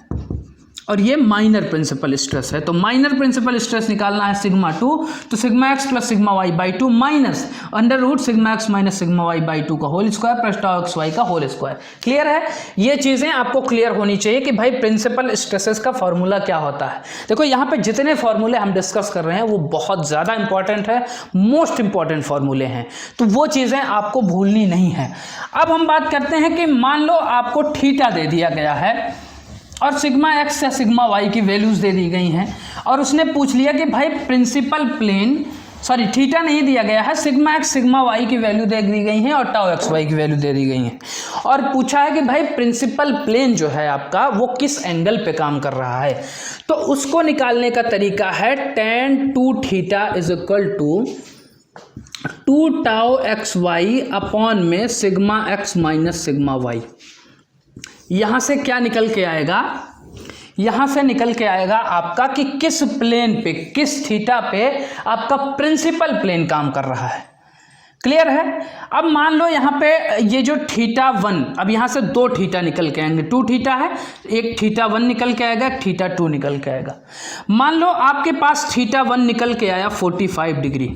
और ये माइनर प्रिंसिपल स्ट्रेस है, तो माइनर प्रिंसिपल स्ट्रेस निकालना है सिग्मा 2, तो sigma x plus sigma y by 2 minus under root sigma x minus sigma y by 2 का whole square plus tau x Y का होल स्क्वायर। क्लियर है? ये चीज़ें आपको क्लियर होनी चाहिए कि भाई प्रिंसिपल स्ट्रेसेस का फॉर्मूला क्या होता है। देखो यहाँ पे जितने फॉर्मूले हम डिस्कस कर रहे हैं वो बहुत ज़्यादा इंपॉर्टेंट है, मोस्ट इंपॉर्टेंट फॉर्मूले हैं, तो वो चीज़ें आपको भूलनी नहीं है। अब हम बात करते हैं कि मान लो आपको थीटा दे दिया गया है और सिग्मा एक्स या सिग्मा वाई की वैल्यूज़ दे दी गई हैं, और उसने पूछ लिया कि भाई प्रिंसिपल प्लेन, सॉरी थीटा नहीं दिया गया है, सिग्मा एक्स सिग्मा वाई की वैल्यू दे दी गई है और टाउ एक्स वाई की वैल्यू दे दी गई है, और पूछा है कि भाई प्रिंसिपल प्लेन जो है आपका वो किस एंगल पे काम कर रहा है। तो उसको निकालने का तरीका है tan 2 theta is equal to 2 tau x y upon में sigma x minus sigma y. यहाँ से क्या निकल के आएगा? यहाँ से निकल के आएगा आपका कि किस प्लेन पे, किस थीटा पे आपका प्रिंसिपल प्लेन काम कर रहा है। क्लियर है। अब मान लो यहाँ पे ये जो θ1, अब यहाँ से 2 थीटा निकल के आएंगे, 2 थीटा है, एक θ1 निकल के आएगा, एक θ2 निकल के आएगा। मान लो आपके पास θ1 निकल के आया 45 डिग्री,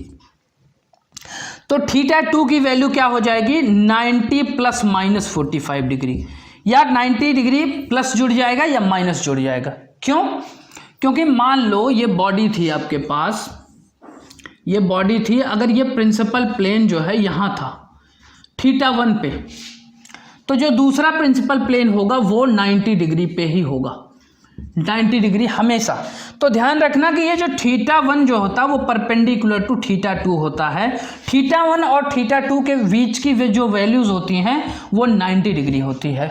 तो θ2 की वैल्यू क्या हो जाएगी 90 प्लस माइनस 45 डिग्री, या 90 डिग्री प्लस जुड़ जाएगा या माइनस जुड़ जाएगा। क्यों? क्योंकि मान लो ये बॉडी थी आपके पास, ये बॉडी थी, अगर ये प्रिंसिपल प्लेन जो है यहाँ था θ1 पे, तो जो दूसरा प्रिंसिपल प्लेन होगा वो 90 डिग्री पे ही होगा, 90 डिग्री हमेशा। तो ध्यान रखना कि ये जो θ1 जो होता है वो परपेंडिकुलर टू θ2 होता है। θ1 और θ2 के बीच की जो वैल्यूज होती हैं वो 90 डिग्री होती है।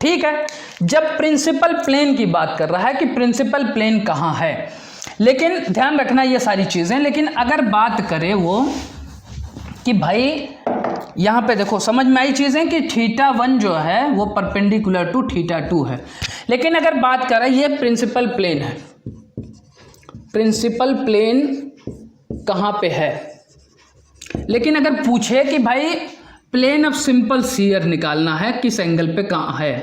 ठीक है, जब प्रिंसिपल प्लेन की बात कर रहा है कि प्रिंसिपल प्लेन कहाँ है, लेकिन ध्यान रखना ये सारी चीज़ें। लेकिन अगर बात करें वो कि भाई यहाँ पे देखो समझ में आई चीज़ें कि θ1 जो है वो परपेंडिकुलर टू θ2 है, लेकिन अगर बात करें ये प्रिंसिपल प्लेन है, प्रिंसिपल प्लेन कहाँ पे है, लेकिन अगर पूछे कि भाई प्लेन ऑफ सिंपल सीयर निकालना है किस एंगल पे कहाँ है,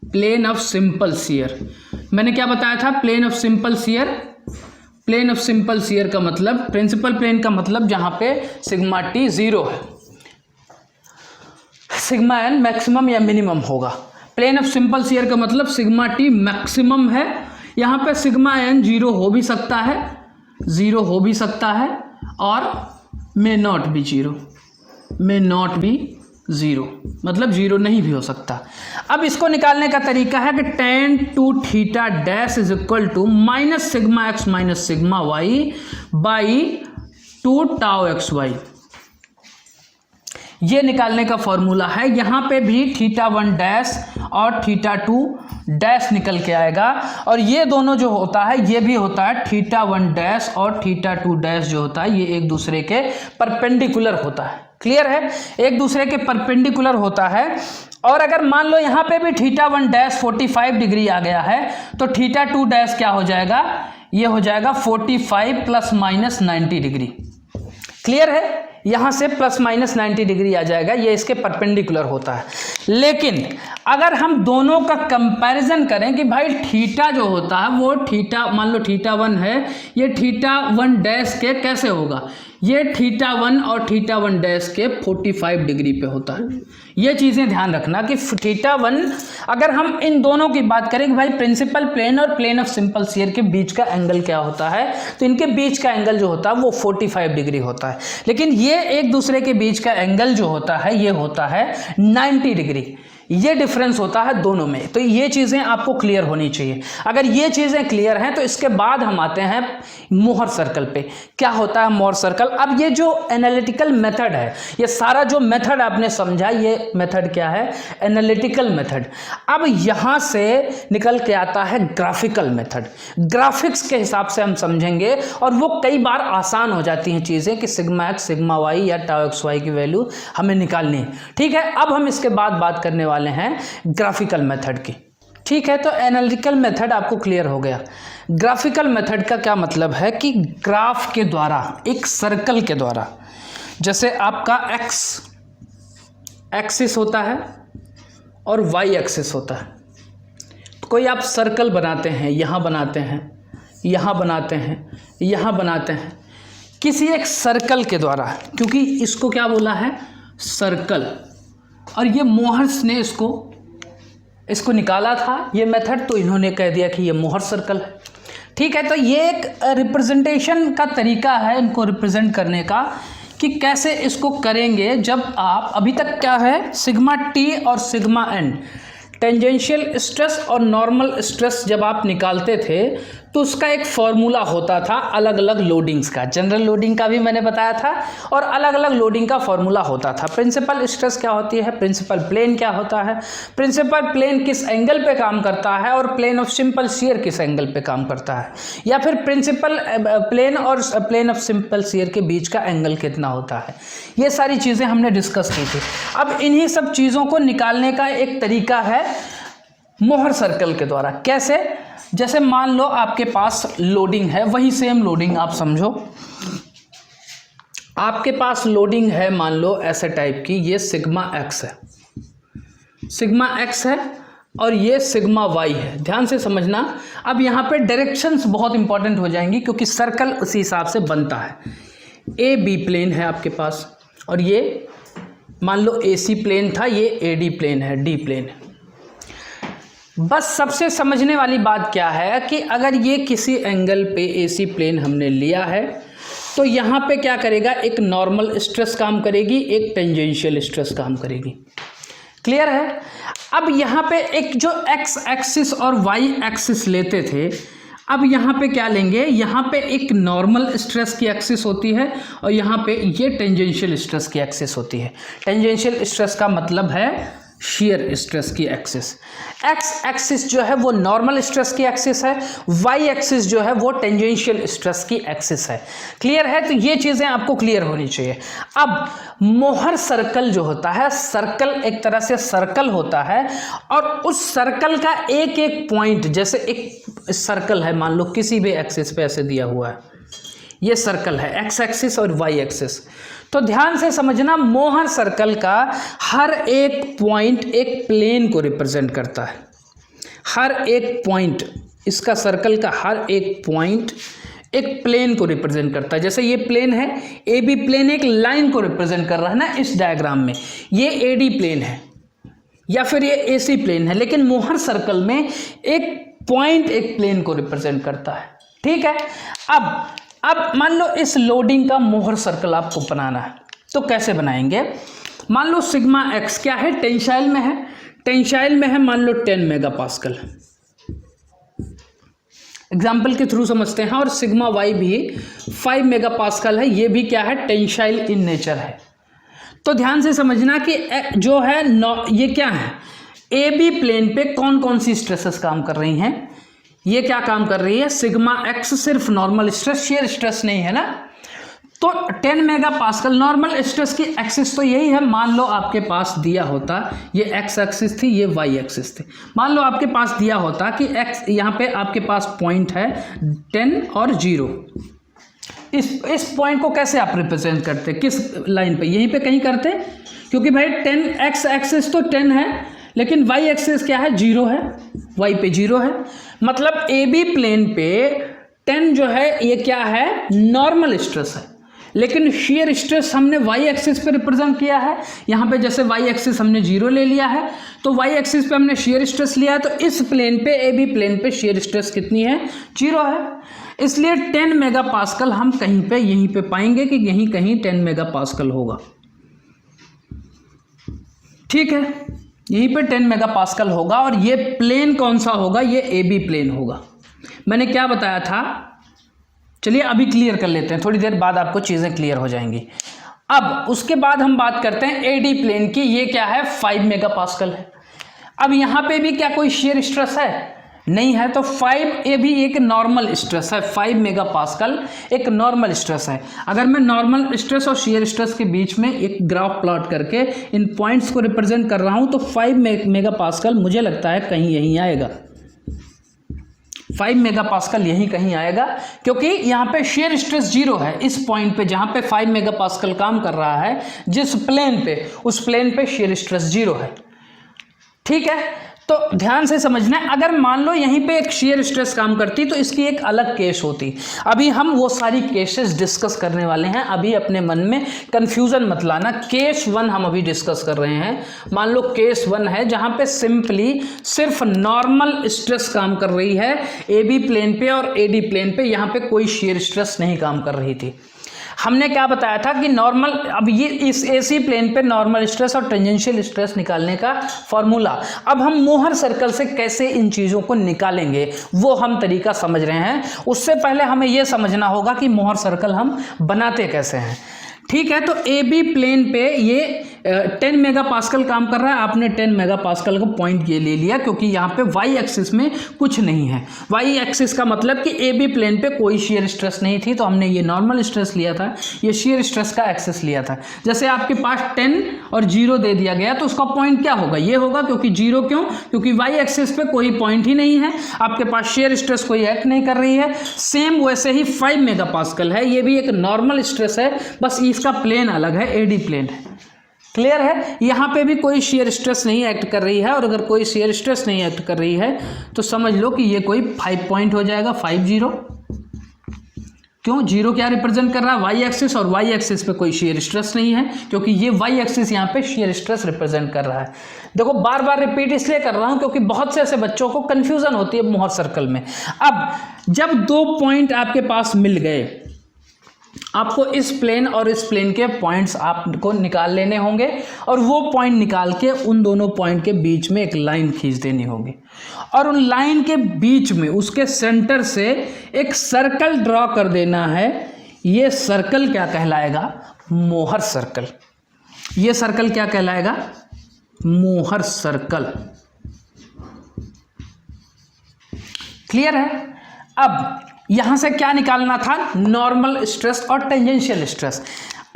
प्लेन ऑफ सिंपल सीयर, मैंने क्या बताया था, plane of simple shear, plane of simple shear का मतलब प्रिंसिपल प्लेन का मतलब जहां पे सिग्मा टी 0 है, सिग्मा एन मैक्सिमम या मिनिमम होगा। प्लेन ऑफ सिंपल सीयर का मतलब सिग्मा टी मैक्सिमम है, यहाँ पे सिग्मा एन 0 हो भी सकता है, 0 हो भी सकता है, और may not be 0, may not be 0, मतलब 0 नहीं भी हो सकता। अब इसको निकालने का तरीका है कि tan 2 theta dash is equal to minus sigma x minus sigma y by 2 tau x y, ये निकालने का फॉर्मूला है। यहाँ पे भी θ1 डैश और θ2 डैश निकल के आएगा, और ये दोनों जो होता है ये भी होता है θ1 डैश और θ2 डैश जो होता है ये एक दूसरे के परपेंडिकुलर होता है। क्लियर है, एक दूसरे के परपेंडिकुलर होता है। और अगर मान लो यहाँ पे भी θ1 डैश 45 डिग्री आ गया है, तो θ2 डैश क्या हो जाएगा, ये हो जाएगा 45 प्लस माइनस 90 डिग्री। क्लियर है, यहाँ से प्लस माइनस 90 डिग्री आ जाएगा, ये इसके परपेंडिकुलर होता है। लेकिन अगर हम दोनों का कंपैरिजन करें कि भाई थीटा जो होता है वो थीटा, मान लो θ1 है, ये θ1 डैश के कैसे होगा, ये θ1 और θ1 डैश के 45 डिग्री पे होता है। ये चीज़ें ध्यान रखना कि θ1 अगर हम इन दोनों की बात करें कि भाई प्रिंसिपल प्लेन और प्लेन ऑफ सिंपल सीयर के बीच का एंगल क्या होता है, तो इनके बीच का एंगल जो होता है वो 45 डिग्री होता है। लेकिन ये एक दूसरे के बीच का एंगल जो होता है ये होता है 90 डिग्री, ये डिफरेंस होता है दोनों में। तो ये चीज़ें आपको क्लियर होनी चाहिए। अगर ये चीज़ें क्लियर हैं तो इसके बाद हम आते हैं मोहर सर्कल पे। क्या होता है मोहर सर्कल? अब ये जो एनालिटिकल मेथड है, ये सारा जो मेथड आपने समझा, ये मेथड क्या है, एनालिटिकल मेथड। अब यहाँ से निकल के आता है ग्राफिकल मेथड। ग्राफिक्स के हिसाब से हम समझेंगे और वो कई बार आसान हो जाती हैं चीज़ें कि सिग्मा एक्स सिग्मा वाई या टाउ एक्स वाई की वैल्यू हमें निकालनी है। ठीक है, अब हम इसके बाद बात करने वाले हैं ग्राफिकल मेथड की। ठीक है, तो एनालिटिकल मेथड आपको क्लियर हो गया। ग्राफिकल मेथड का क्या मतलब है कि ग्राफ के द्वारा, एक सर्कल के द्वारा, जैसे आपका एक्स एक्सिस होता है और वाई एक्सिस होता है, तो कोई आप सर्कल बनाते हैं, यहाँ बनाते हैं, यहाँ बनाते हैं, यहाँ बनाते हैं, किसी एक सर्कल के द्वारा, क्योंकि इसको क्या बोला है, सर्कल, और ये मोहर्स ने इसको निकाला था ये मेथड, तो इन्होंने कह दिया कि ये मोहर सर्कल है। ठीक है, तो ये एक रिप्रेजेंटेशन का तरीका है इनको रिप्रेजेंट करने का कि कैसे इसको करेंगे। जब आप अभी तक क्या है, सिग्मा टी और सिग्मा एन, टेंजेंशियल स्ट्रेस और नॉर्मल स्ट्रेस जब आप निकालते थे तो उसका एक फॉर्मूला होता था अलग अलग लोडिंग्स का। जनरल लोडिंग का भी मैंने बताया था और अलग अलग लोडिंग का फॉर्मूला होता था। प्रिंसिपल स्ट्रेस क्या होती है, प्रिंसिपल प्लेन क्या होता है, प्रिंसिपल प्लेन किस एंगल पे काम करता है और प्लेन ऑफ सिंपल शियर किस एंगल पे काम करता है, या फिर प्रिंसिपल प्लेन और प्लेन ऑफ सिंपल शियर के बीच का एंगल कितना होता है, ये सारी चीज़ें हमने डिस्कस की थी। अब इन्हीं सब चीज़ों को निकालने का एक तरीका है मोहर सर्कल के द्वारा। कैसे? जैसे मान लो आपके पास लोडिंग है, वही सेम लोडिंग आप समझो, आपके पास लोडिंग है मान लो ऐसे टाइप की, ये सिग्मा एक्स है, सिग्मा एक्स है और ये सिग्मा वाई है, ध्यान से समझना। अब यहाँ पे डायरेक्शंस बहुत इंपॉर्टेंट हो जाएंगी क्योंकि सर्कल उसी हिसाब से बनता है। ए बी प्लेन है आपके पास और ये मान लो ए सी प्लेन था, ये ए डी प्लेन है, डी प्लेन है। बस सबसे समझने वाली बात क्या है कि अगर ये किसी एंगल पे ए सी प्लेन हमने लिया है तो यहाँ पे क्या करेगा, एक नॉर्मल स्ट्रेस काम करेगी, एक टेंजेंशियल स्ट्रेस काम करेगी। क्लियर है। अब यहाँ पे एक जो एक्स एक्सिस और वाई एक्सिस लेते थे, अब यहाँ पे क्या लेंगे, यहाँ पे एक नॉर्मल स्ट्रेस की एक्सिस होती है और यहाँ पे ये टेंजेंशियल स्ट्रेस की एक्सिस होती है। टेंजेंशियल स्ट्रेस का मतलब है शेयर स्ट्रेस की एक्सिस। एक्स एक्सिस जो है वो नॉर्मल स्ट्रेस की एक्सिस है, वाई एक्सिस जो है वो टेंजेंशियल स्ट्रेस की एक्सिस है। क्लियर है। तो ये चीज़ें आपको क्लियर होनी चाहिए। अब मोहर सर्कल जो होता है, सर्कल एक तरह से सर्कल होता है और उस सर्कल का एक एक पॉइंट, जैसे एक सर्कल है मान लो किसी भी एक्सिस पे ऐसे दिया हुआ है, ये सर्कल है एक्स एक्सिस और वाई एक्सिस। तो ध्यान से समझना, मोहर सर्कल का हर एक पॉइंट एक प्लेन को रिप्रेजेंट करता है। हर एक पॉइंट, इसका सर्कल का हर एक पॉइंट एक प्लेन को रिप्रेजेंट करता है। जैसे ये प्लेन है, ए बी प्लेन एक लाइन को रिप्रेजेंट कर रहा है ना इस डायग्राम में, ये ए डी प्लेन है या फिर ये ए सी प्लेन है, लेकिन मोहर सर्कल में एक पॉइंट एक प्लेन को रिप्रेजेंट करता है। ठीक है। अब मान लो इस लोडिंग का मोहर सर्कल आपको बनाना है, तो कैसे बनाएंगे। मान लो सिग्मा एक्स क्या है, टेंसाइल में है, टेंसाइल में है मान लो 10 मेगापास्कल, एग्जाम्पल के थ्रू समझते हैं। और सिग्मा वाई भी 5 मेगापास्कल है, ये भी क्या है, टेंसाइल इन नेचर है। तो ध्यान से समझना कि जो है ये क्या है, ए बी प्लेन पे कौन कौन सी स्ट्रेसेस काम कर रही हैं। ये क्या काम कर रही है, सिग्मा एक्स सिर्फ नॉर्मल स्ट्रेस, शेयर स्ट्रेस नहीं है ना। तो 10 मेगापास्कल नॉर्मल स्ट्रेस की एक्सिस तो यही है। मान लो आपके पास दिया होता, ये एक्स एक्सिस थी, ये वाई एक्सिस थी। मान लो आपके पास दिया होता कि एक्स, यहाँ पे आपके पास पॉइंट है 10 और 0। इस पॉइंट को कैसे आप रिप्रेजेंट करते, किस लाइन पे, यहीं पे कहीं करते, क्योंकि भाई 10 एक्स एक्सिस तो 10 है, लेकिन वाई एक्सिस क्या है, 0 है, वाई पे 0 है। मतलब ए बी प्लेन पे 10 जो है ये क्या है, नॉर्मल स्ट्रेस है, लेकिन शेयर स्ट्रेस हमने वाई एक्सिस पे रिप्रेजेंट किया है। यहाँ पे जैसे वाई एक्सिस हमने 0 ले लिया है, तो वाई एक्सिस पे हमने शेयर स्ट्रेस लिया है, तो इस प्लेन पे, ए बी प्लेन पे शेयर स्ट्रेस कितनी है, 0 है। इसलिए 10 मेगापास्कल हम कहीं पे यहीं पे पाएंगे कि यहीं कहीं 10 मेगापास्कल होगा। ठीक है, यहीं पे 10 मेगापास्कल होगा। और ये प्लेन कौन सा होगा, ये ए बी प्लेन होगा। मैंने क्या बताया था, चलिए अभी क्लियर कर लेते हैं, थोड़ी देर बाद आपको चीज़ें क्लियर हो जाएंगी। अब उसके बाद हम बात करते हैं ए डी प्लेन की। ये क्या है, 5 मेगापास्कल है। अब यहाँ पे भी क्या कोई शेयर स्ट्रेस है, नहीं है, तो 5 ये भी एक नॉर्मल स्ट्रेस है। 5 मेगापास्कल एक नॉर्मल स्ट्रेस है। अगर मैं नॉर्मल स्ट्रेस और शेयर स्ट्रेस के बीच में एक ग्राफ प्लॉट करके इन पॉइंट्स को रिप्रेजेंट कर रहा हूँ, तो 5 मेगापास्कल मुझे लगता है कहीं यहीं आएगा, 5 मेगापास्कल यहीं कहीं आएगा, क्योंकि यहाँ पे शेयर स्ट्रेस 0 है। इस पॉइंट पे जहाँ पे 5 मेगापास्कल काम कर रहा है, जिस प्लेन पे, उस प्लेन पे शेयर स्ट्रेस 0 है। ठीक है, तो ध्यान से समझना है। अगर मान लो यहीं पे एक शेयर स्ट्रेस काम करती तो इसकी एक अलग केस होती। अभी हम वो सारी केसेस डिस्कस करने वाले हैं, अभी अपने मन में कंफ्यूजन मत लाना। केस 1 हम अभी डिस्कस कर रहे हैं। मान लो केस 1 है जहां पे सिंपली सिर्फ नॉर्मल स्ट्रेस काम कर रही है ए बी प्लेन पे और ए डी प्लेन पे, यहाँ पे कोई शेयर स्ट्रेस नहीं काम कर रही थी। हमने क्या बताया था कि नॉर्मल, अब ये इस एसी प्लेन पे नॉर्मल स्ट्रेस और टेंजेंशियल स्ट्रेस निकालने का फॉर्मूला, अब हम मोहर सर्कल से कैसे इन चीज़ों को निकालेंगे वो हम तरीका समझ रहे हैं। उससे पहले हमें यह समझना होगा कि मोहर सर्कल हम बनाते कैसे हैं। ठीक है, तो ए बी प्लेन पे ये 10 मेगापास्कल काम कर रहा है, आपने 10 मेगापास्कल का पॉइंट ये ले लिया क्योंकि यहाँ पे वाई एक्सिस में कुछ नहीं है। वाई एक्सिस का मतलब कि ए बी प्लेन पे कोई शेयर स्ट्रेस नहीं थी, तो हमने ये नॉर्मल स्ट्रेस लिया था, ये शेयर स्ट्रेस का एक्सिस लिया था। जैसे आपके पास 10 और 0 दे दिया गया तो उसका पॉइंट क्या होगा, ये होगा, क्योंकि 0 क्यों, क्योंकि वाई एक्सिस पे कोई पॉइंट ही नहीं है, आपके पास शेयर स्ट्रेस कोई एक्ट नहीं कर रही है। सेम वैसे ही 5 मेगापास्कल है, ये भी एक नॉर्मल स्ट्रेस है, बस इसका प्लेन अलग है, एडी प्लेन है। क्लियर है, यहाँ पे भी कोई शेयर स्ट्रेस नहीं एक्ट कर रही है, और अगर कोई शेयर स्ट्रेस नहीं एक्ट कर रही है तो समझ लो कि ये कोई 5 पॉइंट हो जाएगा, 5-0। क्यों, 0 क्या रिप्रेजेंट कर रहा है, वाई एक्सिस, और वाई एक्सिस पे कोई शेयर स्ट्रेस नहीं है क्योंकि ये वाई एक्सिस यहाँ पे शेयर स्ट्रेस रिप्रेजेंट कर रहा है। देखो बार बार रिपीट इसलिए कर रहा हूँ क्योंकि बहुत से ऐसे बच्चों को कंफ्यूजन होती है मोहर सर्कल में। अब जब 2 पॉइंट आपके पास मिल गए, आपको इस प्लेन और इस प्लेन के पॉइंट्स आपको निकाल लेने होंगे, और वो पॉइंट निकाल के उन दोनों पॉइंट के बीच में एक लाइन खींच देनी होगी, और उन लाइन के बीच में उसके सेंटर से एक सर्कल ड्रॉ कर देना है। ये सर्कल क्या कहलाएगा, मोहर सर्कल। ये सर्कल क्या कहलाएगा, मोहर सर्कल। क्लियर है। अब यहां से क्या निकालना था, नॉर्मल स्ट्रेस और टेंजेंशियल स्ट्रेस।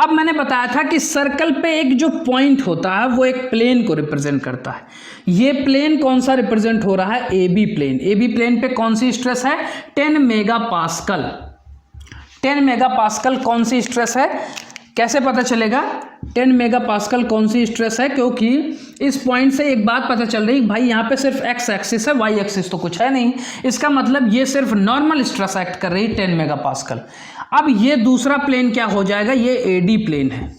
अब मैंने बताया था कि सर्कल पे एक जो पॉइंट होता है वो एक प्लेन को रिप्रेजेंट करता है। ये प्लेन कौन सा रिप्रेजेंट हो रहा है, A B plane. A B plane पे कौन सी स्ट्रेस है, 10 मेगापास्कल। 10 मेगापास्कल कौन सी स्ट्रेस है, कैसे पता चलेगा 10 मेगापास्कल कौन सी स्ट्रेस है, क्योंकि इस पॉइंट से एक बात पता चल रही है भाई यहाँ पे सिर्फ एक्स एक्सिस है, वाई एक्सिस तो कुछ है नहीं, इसका मतलब ये सिर्फ नॉर्मल स्ट्रेस एक्ट कर रही है 10 मेगापास्कल। अब ये दूसरा प्लेन क्या हो जाएगा, ये एडी प्लेन है,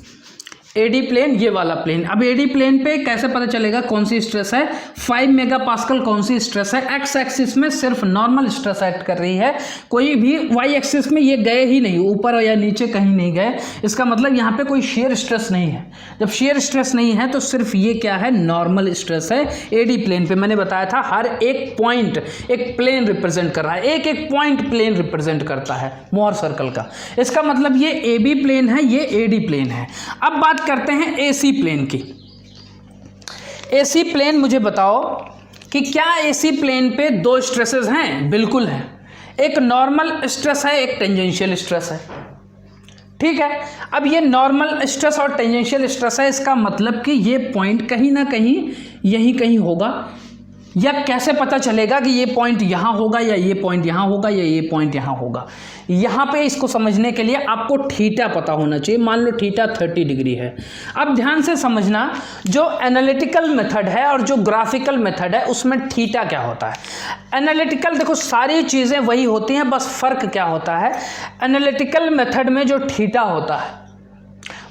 एडी प्लेन, ये वाला प्लेन। अब एडी प्लेन पे कैसे पता चलेगा कौन सी स्ट्रेस है, 5 मेगापास्कल कौन सी स्ट्रेस है, एक्स एक्सिस में सिर्फ नॉर्मल स्ट्रेस एक्ट कर रही है, कोई भी वाई एक्सिस में ये गए ही नहीं, ऊपर या नीचे कहीं नहीं गए, इसका मतलब यहाँ पे कोई शेयर स्ट्रेस नहीं है। जब शेयर स्ट्रेस नहीं है तो सिर्फ ये क्या है, नॉर्मल स्ट्रेस है एडी प्लेन पे। मैंने बताया था हर एक पॉइंट एक प्लेन रिप्रेजेंट कर रहा है, एक एक पॉइंट प्लेन रिप्रेजेंट करता है मोहर सर्कल का। इसका मतलब ये ए बी प्लेन है, ये एडी प्लेन है। अब बात करते हैं एसी प्लेन की। एसी प्लेन, मुझे बताओ कि क्या एसी प्लेन पे 2 स्ट्रेसेस हैं? बिल्कुल है, एक नॉर्मल स्ट्रेस है, एक टेंजेंशियल स्ट्रेस है। ठीक है, अब ये नॉर्मल स्ट्रेस और टेंजेंशियल स्ट्रेस है, इसका मतलब कि ये पॉइंट कहीं ना कहीं यहीं कहीं होगा, या कैसे पता चलेगा कि ये पॉइंट यहाँ होगा या ये पॉइंट यहाँ होगा या ये पॉइंट यहाँ होगा। यहाँ पे इसको समझने के लिए आपको थीटा पता होना चाहिए। मान लो थीटा 30 डिग्री है। अब ध्यान से समझना, जो एनालिटिकल मेथड है और जो ग्राफिकल मेथड है उसमें थीटा क्या होता है। एनालिटिकल, देखो सारी चीज़ें वही होती हैं, बस फ़र्क क्या होता है, एनालिटिकल मेथड में जो थीटा होता है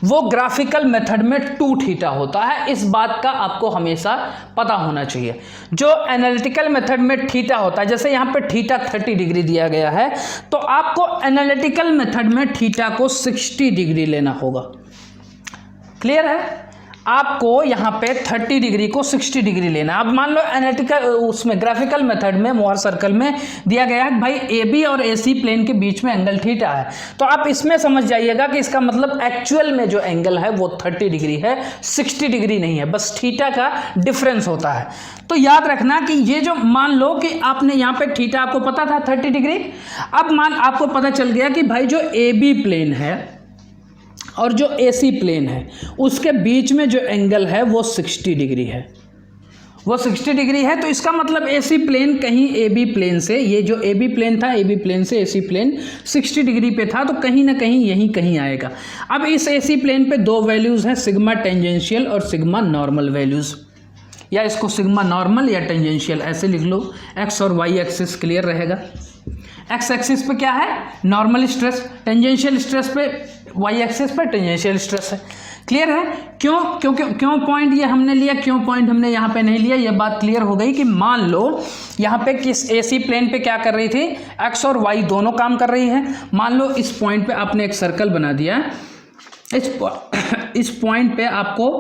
वो ग्राफिकल मेथड में 2 थीटा होता है। इस बात का आपको हमेशा पता होना चाहिए। जो एनालिटिकल मेथड में थीटा होता है, जैसे यहाँ पे थीटा 30 डिग्री दिया गया है, तो आपको एनालिटिकल मेथड में थीटा को 60 डिग्री लेना होगा। क्लियर है, आपको यहाँ पे 30 डिग्री को 60 डिग्री लेना। अब मान लो एनालिटिकल उसमें ग्राफिकल मेथड में मोहर सर्कल में दिया गया है भाई ए बी और ए सी प्लेन के बीच में एंगल थीटा है, तो आप इसमें समझ जाइएगा कि इसका मतलब एक्चुअल में जो एंगल है वो 30 डिग्री है, 60 डिग्री नहीं है, बस थीटा का डिफरेंस होता है। तो याद रखना कि ये जो, मान लो कि आपने यहाँ पे थीटा आपको पता था 30 डिग्री, अब आपको पता चल गया कि भाई जो ए बी प्लेन है और जो एसी प्लेन है उसके बीच में जो एंगल है वो 60 डिग्री है, वो 60 डिग्री है। तो इसका मतलब एसी प्लेन कहीं ए बी प्लेन से, ये जो ए बी प्लेन था, ए बी प्लेन से एसी प्लेन 60 डिग्री पे था, तो कहीं ना कहीं यहीं कहीं आएगा। अब इस एसी प्लेन पे 2 वैल्यूज़ हैं, सिग्मा टेंजेंशियल और सिग्मा नॉर्मल वैल्यूज़, या इसको सिग्मा नॉर्मल या टेंजेंशियल ऐसे लिख लो। एक्स और वाई एक्सिस क्लियर रहेगा। एक्स एक्सिस पे क्या है, नॉर्मल स्ट्रेस, टेंजेंशियल स्ट्रेस पे वाई एक्सिस पे टेंजेंशियल स्ट्रेस है। क्लियर है, क्यों, क्योंकि क्यों पॉइंट ये हमने लिया, क्यों पॉइंट हमने यहाँ पे नहीं लिया, ये बात क्लियर हो गई कि मान लो यहाँ पे किस एसी प्लेन पे क्या कर रही थी, एक्स और वाई दोनों काम कर रही है। मान लो इस पॉइंट पे आपने एक सर्कल बना दिया, इस पॉइंट पे आपको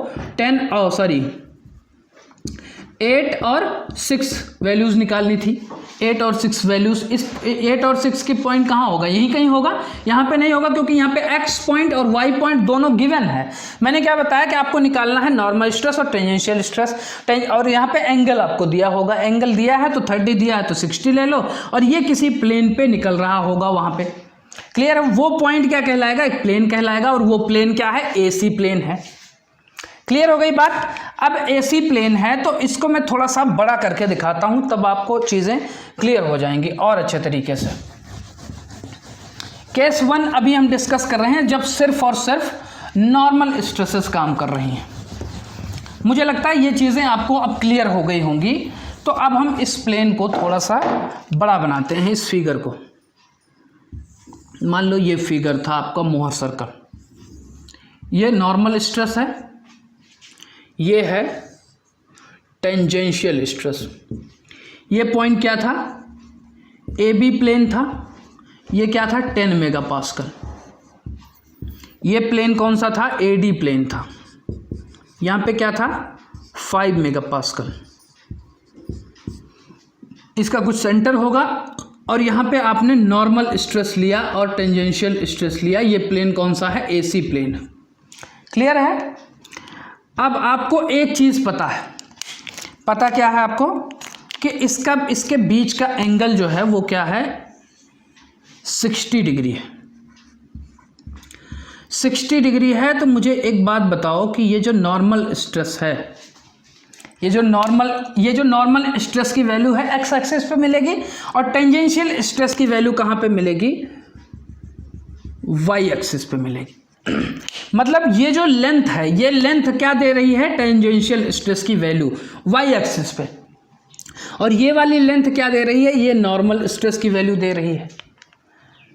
8 और 6 वैल्यूज़ निकालनी थी। 8 और 6 वैल्यूज, इस 8 और 6 की पॉइंट कहाँ होगा, यहीं कहीं होगा, यहाँ पे नहीं होगा क्योंकि यहाँ पे x पॉइंट और y पॉइंट दोनों गिवन है। मैंने क्या बताया कि आपको निकालना है नॉर्मल स्ट्रेस और टेंजेंशियल स्ट्रेस, और यहाँ पे एंगल आपको दिया होगा, एंगल दिया है तो 30 दिया है तो 60 ले लो, और ये किसी प्लेन पे निकल रहा होगा वहाँ पे। क्लियर है? वो पॉइंट क्या कहलाएगा, एक प्लेन कहलाएगा, और वो प्लेन क्या है, AC प्लेन है। क्लियर हो गई बात? अब AC प्लेन है तो इसको मैं थोड़ा सा बड़ा करके दिखाता हूं, तब आपको चीजें क्लियर हो जाएंगी और अच्छे तरीके से। केस 1 अभी हम डिस्कस कर रहे हैं जब सिर्फ और सिर्फ नॉर्मल स्ट्रेसेस काम कर रही हैं। मुझे लगता है ये चीजें आपको अब क्लियर हो गई होंगी। तो अब हम इस प्लेन को थोड़ा सा बड़ा बनाते हैं, इस फिगर को। मान लो ये फिगर था आपका मोहर सर्कल, ये नॉर्मल स्ट्रेस है, ये है टेंजेंशियल स्ट्रेस। ये पॉइंट क्या था, AB प्लेन था, ये क्या था 10 मेगापास्कल। ये प्लेन कौन सा था, AD प्लेन था, यहाँ पे क्या था 5 मेगापास्कल। इसका कुछ सेंटर होगा और यहाँ पे आपने नॉर्मल स्ट्रेस लिया और टेंजेंशियल स्ट्रेस लिया। ये प्लेन कौन सा है, AC प्लेन। क्लियर है? अब आपको एक चीज़ पता है, पता क्या है आपको कि इसके बीच का एंगल जो है वो क्या है, 60 डिग्री है। 60 डिग्री है तो मुझे एक बात बताओ कि ये जो नॉर्मल स्ट्रेस है, ये जो नॉर्मल स्ट्रेस की वैल्यू है x एक्सिस पे मिलेगी, और टेंजेंशियल स्ट्रेस की वैल्यू कहाँ पे मिलेगी, y एक्सिस पे मिलेगी। मतलब ये जो लेंथ है, ये लेंथ क्या दे रही है, टेंजेंशियल स्ट्रेस की वैल्यू y एक्सिस पे, और ये वाली लेंथ क्या दे रही है, ये नॉर्मल स्ट्रेस की वैल्यू दे रही है।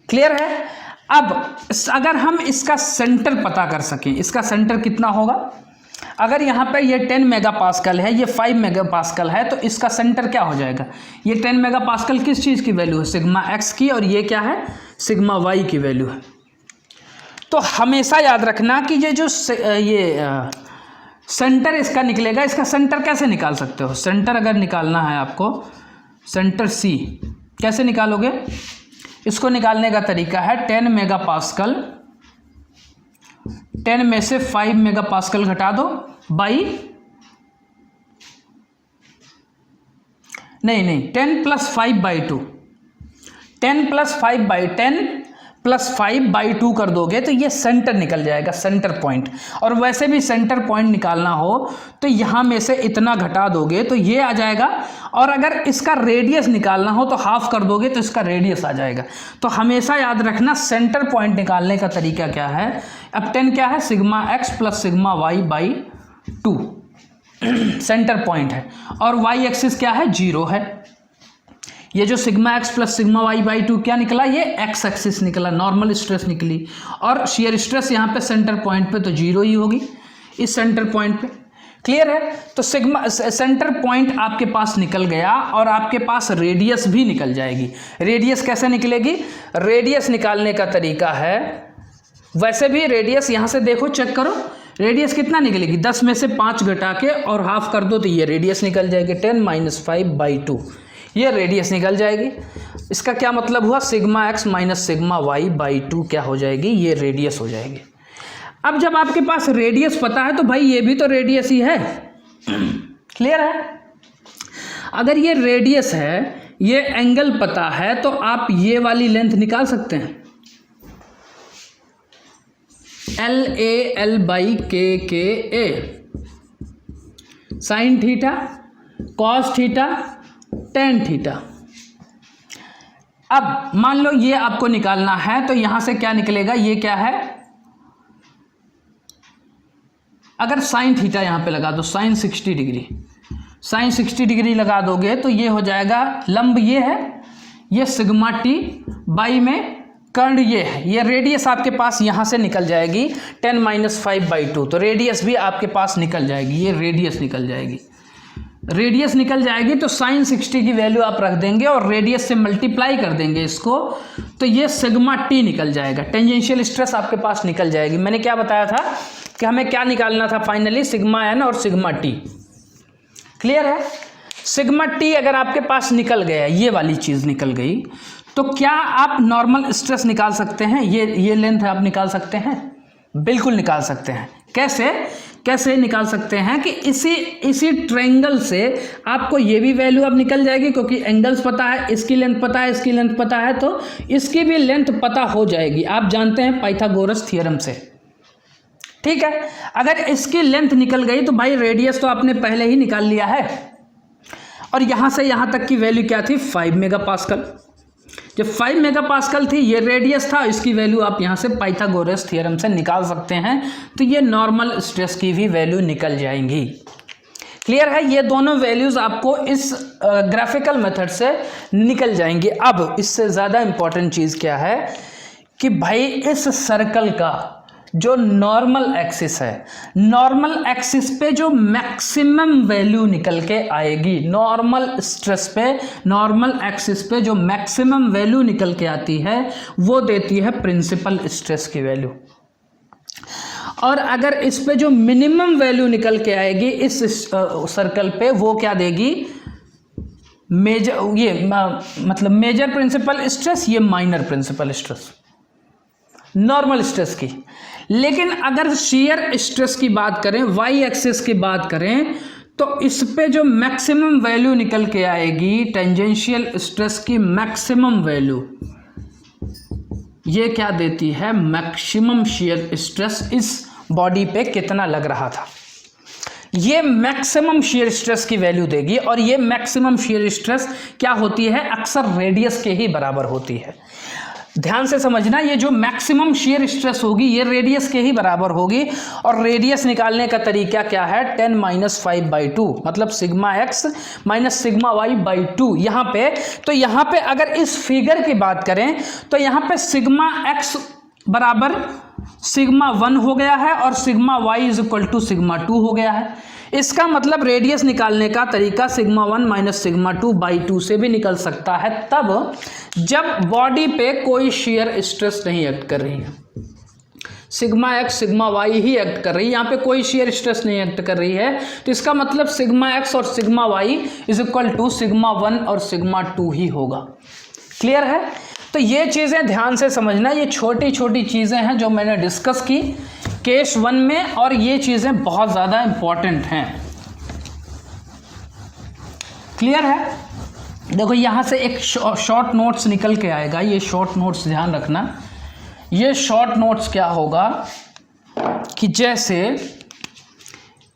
क्लियर है? अब अगर हम इसका सेंटर पता कर सकें, इसका सेंटर कितना होगा, अगर यहाँ पे ये 10 मेगापास्कल है, ये 5 मेगापास्कल है, तो इसका सेंटर क्या हो जाएगा, ये 10 मेगापास्कल किस चीज़ की वैल्यू है, सिग्मा x की, और ये क्या है, सिग्मा y की वैल्यू है। तो हमेशा याद रखना कि ये जो सेंटर इसका निकलेगा, इसका सेंटर कैसे निकाल सकते हो, सेंटर अगर निकालना है आपको, सेंटर C कैसे निकालोगे, इसको निकालने का तरीका है 10 मेगापास्कल, 10 में से 5 मेगापास्कल घटा दो बाई, नहीं 10 + 5 बाई 2, 10 + 5 बाई 10 + 5 बाई 2 कर दोगे तो ये सेंटर निकल जाएगा, सेंटर पॉइंट। और वैसे भी सेंटर पॉइंट निकालना हो तो यहाँ में से इतना घटा दोगे तो ये आ जाएगा, और अगर इसका रेडियस निकालना हो तो हाफ कर दोगे तो इसका रेडियस आ जाएगा। तो हमेशा याद रखना सेंटर पॉइंट निकालने का तरीका क्या है। अब 10 क्या है, sigma x + sigma y by 2 centre point है, और y एक्सिस क्या है, 0 है। ये जो sigma x + sigma y by 2 क्या निकला, ये x एक्सिस निकला, नॉर्मल स्ट्रेस निकली, और शेयर स्ट्रेस यहाँ पे सेंटर पॉइंट पे तो 0 ही होगी इस सेंटर पॉइंट पे। क्लियर है? तो सिग्मा सेंटर पॉइंट आपके पास निकल गया, और आपके पास रेडियस भी निकल जाएगी। रेडियस कैसे निकलेगी, रेडियस निकालने का तरीका है, वैसे भी रेडियस यहाँ से देखो, चेक करो, रेडियस कितना निकलेगी, 10 में से 5 घटा के और हाफ कर दो तो ये रेडियस निकल जाएगी, 10 - 5 बाई 2, ये रेडियस निकल जाएगी। इसका क्या मतलब हुआ, sigma x - sigma y by 2 क्या हो जाएगी, ये रेडियस हो जाएगी। अब जब आपके पास रेडियस पता है तो भाई ये भी तो रेडियस ही है। क्लियर है? अगर ये रेडियस है, ये एंगल पता है, तो आप ये वाली लेंथ निकाल सकते हैं, LAL/KKA, sine theta, cos theta, tan theta. अब मान लो ये आपको निकालना है तो यहां से क्या निकलेगा, ये क्या है, अगर साइन थीटा यहां पे लगा दो, साइन 60 डिग्री, साइन 60 डिग्री लगा दोगे तो ये हो जाएगा, लंब ये है, ये सिग्मा t बाई में कर्ण ये है, ये रेडियस आपके पास यहाँ से निकल जाएगी 10 - 5 बाई 2, तो रेडियस भी आपके पास निकल जाएगी, ये रेडियस निकल जाएगी, रेडियस निकल जाएगी। तो साइन 60 की वैल्यू आप रख देंगे और रेडियस से मल्टीप्लाई कर देंगे इसको, तो ये सिग्मा t निकल जाएगा, टेंजेंशियल स्ट्रेस आपके पास निकल जाएगी। मैंने क्या बताया था कि हमें क्या निकालना था फाइनली, सिग्मा n और सिग्मा t। क्लियर है? सिग्मा टी अगर आपके पास निकल गया, ये वाली चीज़ निकल गई, तो क्या आप नॉर्मल स्ट्रेस निकाल सकते हैं? ये लेंथ आप निकाल सकते हैं, बिल्कुल निकाल सकते हैं। कैसे निकाल सकते हैं कि इसी ट्रायंगल से आपको ये भी वैल्यू अब निकल जाएगी, क्योंकि एंगल्स पता है, इसकी लेंथ पता है, इसकी लेंथ पता है, तो इसकी भी लेंथ पता हो जाएगी। आप जानते हैं पाइथागोरस थ्योरम से, ठीक है। अगर इसकी लेंथ निकल गई तो भाई रेडियस तो आपने पहले ही निकाल लिया है, और यहाँ से यहाँ तक की वैल्यू क्या थी? 5 मेगापास्कल। जब 5 मेगापास्कल थी, ये रेडियस था, इसकी वैल्यू आप यहाँ से पाइथागोरस थ्योरम से निकाल सकते हैं, तो ये नॉर्मल स्ट्रेस की भी वैल्यू निकल जाएंगी। क्लियर है? ये दोनों वैल्यूज आपको इस ग्राफिकल मेथड से निकल जाएंगी। अब इससे ज़्यादा इंपॉर्टेंट चीज़ क्या है कि भाई इस सर्कल का जो नॉर्मल एक्सिस है, नॉर्मल एक्सिस पे जो मैक्सिमम वैल्यू निकल के आएगी, नॉर्मल स्ट्रेस पे, नॉर्मल एक्सिस पे जो मैक्सिमम वैल्यू निकल के आती है, वो देती है प्रिंसिपल स्ट्रेस की वैल्यू। और अगर इस पे जो मिनिमम वैल्यू निकल के आएगी इस सर्कल पे, वो क्या देगी? मतलब मेजर प्रिंसिपल स्ट्रेस, ये minor principal stress, normal stress की। लेकिन अगर शियर स्ट्रेस की बात करें, वाई एक्सिस की बात करें, तो इस पे जो मैक्सिमम वैल्यू निकल के आएगी, टेंजेंशियल स्ट्रेस की मैक्सिमम वैल्यू, ये क्या देती है? मैक्सिमम शियर स्ट्रेस इस बॉडी पे कितना लग रहा था, ये मैक्सिमम शियर स्ट्रेस की वैल्यू देगी। और ये मैक्सिमम शियर स्ट्रेस क्या होती है? अक्सर रेडियस के ही बराबर होती है। ध्यान से समझना, ये जो मैक्सिमम शियर स्ट्रेस होगी ये रेडियस के ही बराबर होगी। और रेडियस निकालने का तरीका क्या है? 10⁻⁵/2, मतलब sigma x minus sigma y by 2। यहाँ पे तो यहाँ पे अगर इस फिगर की बात करें तो यहाँ पे सिग्मा एक्स बराबर सिग्मा 1 हो गया है और sigma y is equal to sigma 2 हो गया है। इसका मतलब रेडियस निकालने का तरीका सिग्मा 1 माइनस सिग्मा 2/2 से भी निकल सकता है, तब जब बॉडी पे कोई शियर स्ट्रेस नहीं एक्ट कर रही है। Sigma x sigma why he act कर रही है, यहाँ पे कोई शियर स्ट्रेस नहीं एक्ट कर रही है, तो इसका मतलब सिग्मा एक्स और sigma y is equal to sigma 1 और सिग्मा 2 ही होगा। क्लियर है? तो ये चीज़ें ध्यान से समझना, ये छोटी छोटी चीज़ें हैं जो मैंने डिस्कस की केस 1 में, और ये चीज़ें बहुत ज़्यादा इंपॉर्टेंट हैं। क्लियर है? देखो यहाँ से एक शॉर्ट नोट्स निकल के आएगा, ये शॉर्ट नोट्स ध्यान रखना। ये शॉर्ट नोट्स क्या होगा कि जैसे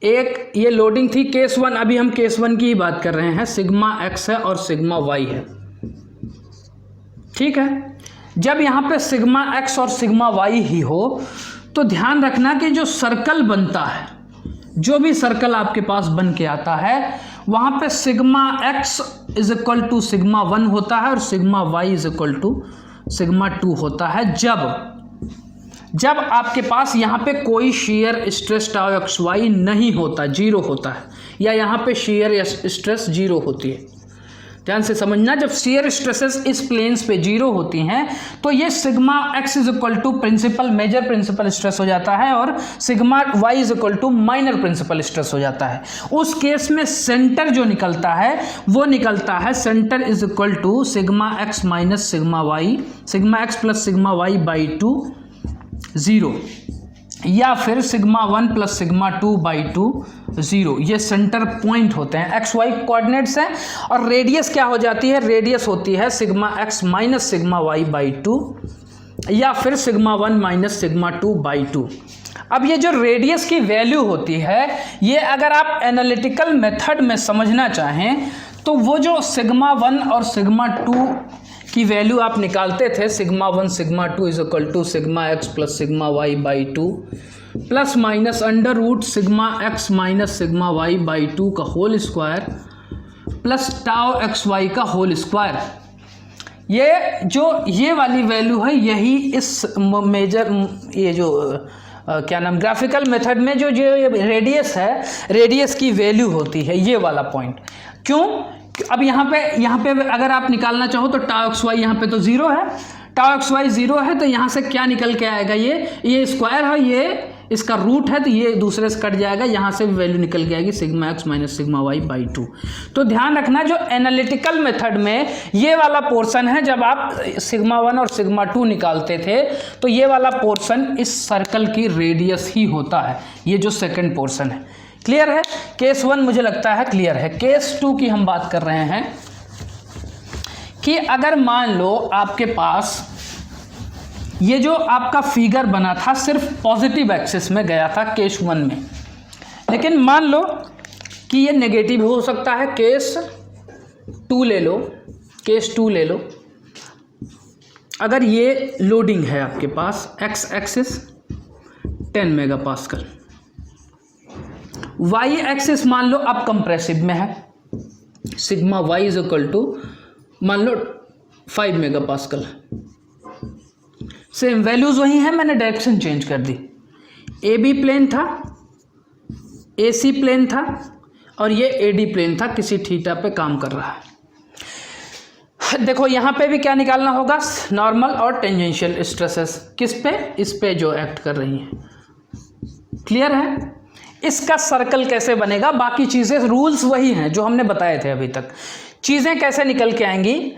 एक ये लोडिंग थी केस 1, अभी हम केस 1 की ही बात कर रहे हैं, सिग्मा एक्स है और सिग्मा वाई है, ठीक है। जब यहाँ पे सिग्मा एक्स और सिग्मा वाई ही हो तो ध्यान रखना कि जो सर्कल बनता है, जो भी सर्कल आपके पास बन के आता है, वहाँ पे sigma x is equal to sigma 1 होता है और sigma y is equal to sigma 2 होता है। जब आपके पास यहाँ पे कोई shear stress tau x y नहीं होता, 0 होता है, या यहाँ पे शेयर स्ट्रेस 0 होती है। ध्यान से समझना, जब शेयर स्ट्रेसेस इस प्लेन्स पे 0 होती हैं तो ये sigma x is equal to principal major principal stress हो जाता है और sigma y is equal to minor principal stress हो जाता है। उस केस में सेंटर जो निकलता है वो निकलता है centre is equal to sigma x minus sigma y, sigma x plus sigma y by 2 0, या फिर सिग्मा 1 प्लस सिग्मा 2/2 0। ये सेंटर पॉइंट होते हैं, एक्स वाई कोऑर्डिनेट्स हैं। और रेडियस क्या हो जाती है? रेडियस होती है sigma x minus sigma y by 2, या फिर सिग्मा 1 माइनस सिग्मा 2/2। अब ये जो रेडियस की वैल्यू होती है, ये अगर आप एनालिटिकल मेथड में समझना चाहें तो वो जो सिग्मा 1 और सिग्मा 2 की वैल्यू आप निकालते थे, sigma 1 sigma 2 is equal to sigma x plus sigma y by 2 plus minus under root sigma x minus sigma y by 2 का whole square plus tau x Y का होल स्क्वायर। ये वाली value है, यही इस मेजर ये जो क्या नाम ग्राफिकल मेथड में जो रेडियस है, रेडियस की वैल्यू होती है ये वाला पॉइंट। क्यों? अब यहाँ पे अगर आप निकालना चाहो तो टाउ एक्स वाई यहाँ पे तो 0 है, टाउ एक्स वाई 0 है, तो यहाँ से क्या निकल के आएगा? ये स्क्वायर है, ये इसका रूट है तो ये दूसरे से कट जाएगा, यहाँ से भी वैल्यू निकल के आएगी sigma x minus sigma y by 2। तो ध्यान रखना जो एनालिटिकल मेथड में ये वाला पोर्शन है, जब आप सिग्मा 1 और सिग्मा 2 निकालते थे तो ये वाला पोर्शन इस सर्कल की रेडियस ही होता है, ये जो सेकंड पोर्शन है। क्लियर है? केस 1 मुझे लगता है क्लियर है। केस 2 की हम बात कर रहे हैं कि अगर मान लो आपके पास ये जो आपका फिगर बना था सिर्फ पॉजिटिव एक्सिस में गया था केस 1 में, लेकिन मान लो कि ये नेगेटिव हो सकता है। केस 2 ले लो, केस 2 ले लो। अगर ये लोडिंग है आपके पास x axis 10 megapascal, y axis मान लो अब कंप्रेसिव में है, sigma y is equal to मान लो 5 मेगापास्कल। सेम वैल्यूज वही हैं, मैंने डायरेक्शन चेंज कर दी। ए बी प्लेन था, ए सी प्लेन था और ये ए डी प्लेन था, किसी थीटा पे काम कर रहा है। देखो यहाँ पे भी क्या निकालना होगा, नॉर्मल और टेंजेंशियल स्ट्रेसेस। किस पे? इस पे जो एक्ट कर रही हैं। क्लियर है? इसका सर्कल कैसे बनेगा, बाकी चीज़ें रूल्स वही हैं जो हमने बताए थे अभी तक। चीज़ें कैसे निकल के आएंगी,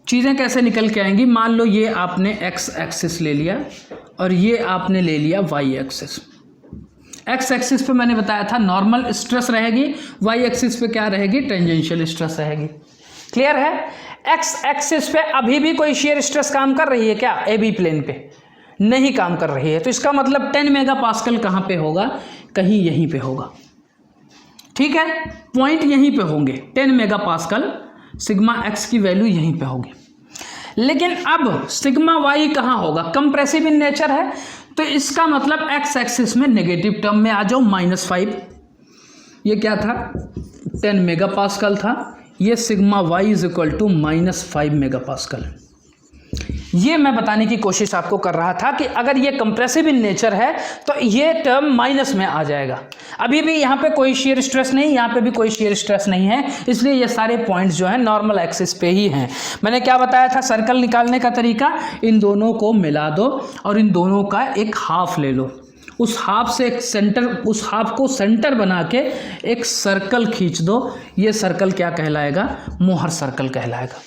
चीज़ें कैसे निकल के आएंगी, मान लो ये आपने एक्स एक्सिस ले लिया और ये आपने ले लिया वाई एक्सिस। एक्स एक्सिस पे मैंने बताया था नॉर्मल स्ट्रेस रहेगी, वाई एक्सिस पे क्या रहेगी, टेंजेंशियल स्ट्रेस रहेगी। क्लियर है? एक्स एक्सिस पे अभी भी कोई शियर स्ट्रेस काम कर रही है क्या? ए बी प्लेन पे नहीं काम कर रही है, तो इसका मतलब 10 मेगापास्कल कहाँ पे होगा, कहीं यहीं पे होगा। ठीक है, पॉइंट यहीं पे होंगे, 10 मेगापास्कल सिग्मा एक्स की वैल्यू यहीं पे होगी। लेकिन अब सिग्मा वाई कहाँ होगा, कंप्रेसिव इन नेचर है, तो इसका मतलब एक्स एक्सिस में नेगेटिव टर्म में आ जाओ, -5। ये क्या था, 10 मेगापास्कल था, ये sigma y is equal to -5 megapascal. ये मैं बताने की कोशिश आपको कर रहा था कि अगर ये कंप्रेसिव इन नेचर है तो ये टर्म माइनस में आ जाएगा। अभी भी यहाँ पे कोई शियर स्ट्रेस नहीं, यहाँ पे भी कोई शियर स्ट्रेस नहीं है, इसलिए ये सारे पॉइंट्स जो हैं नॉर्मल एक्सिस पे ही हैं। मैंने क्या बताया था सर्कल निकालने का तरीका, इन दोनों को मिला दो और इन दोनों का एक हाफ ले लो, उस हाफ से एक सेंटर, उस हाफ को सेंटर बना के एक सर्कल खींच दो। ये सर्कल क्या कहलाएगा, मोहर सर्कल कहलाएगा,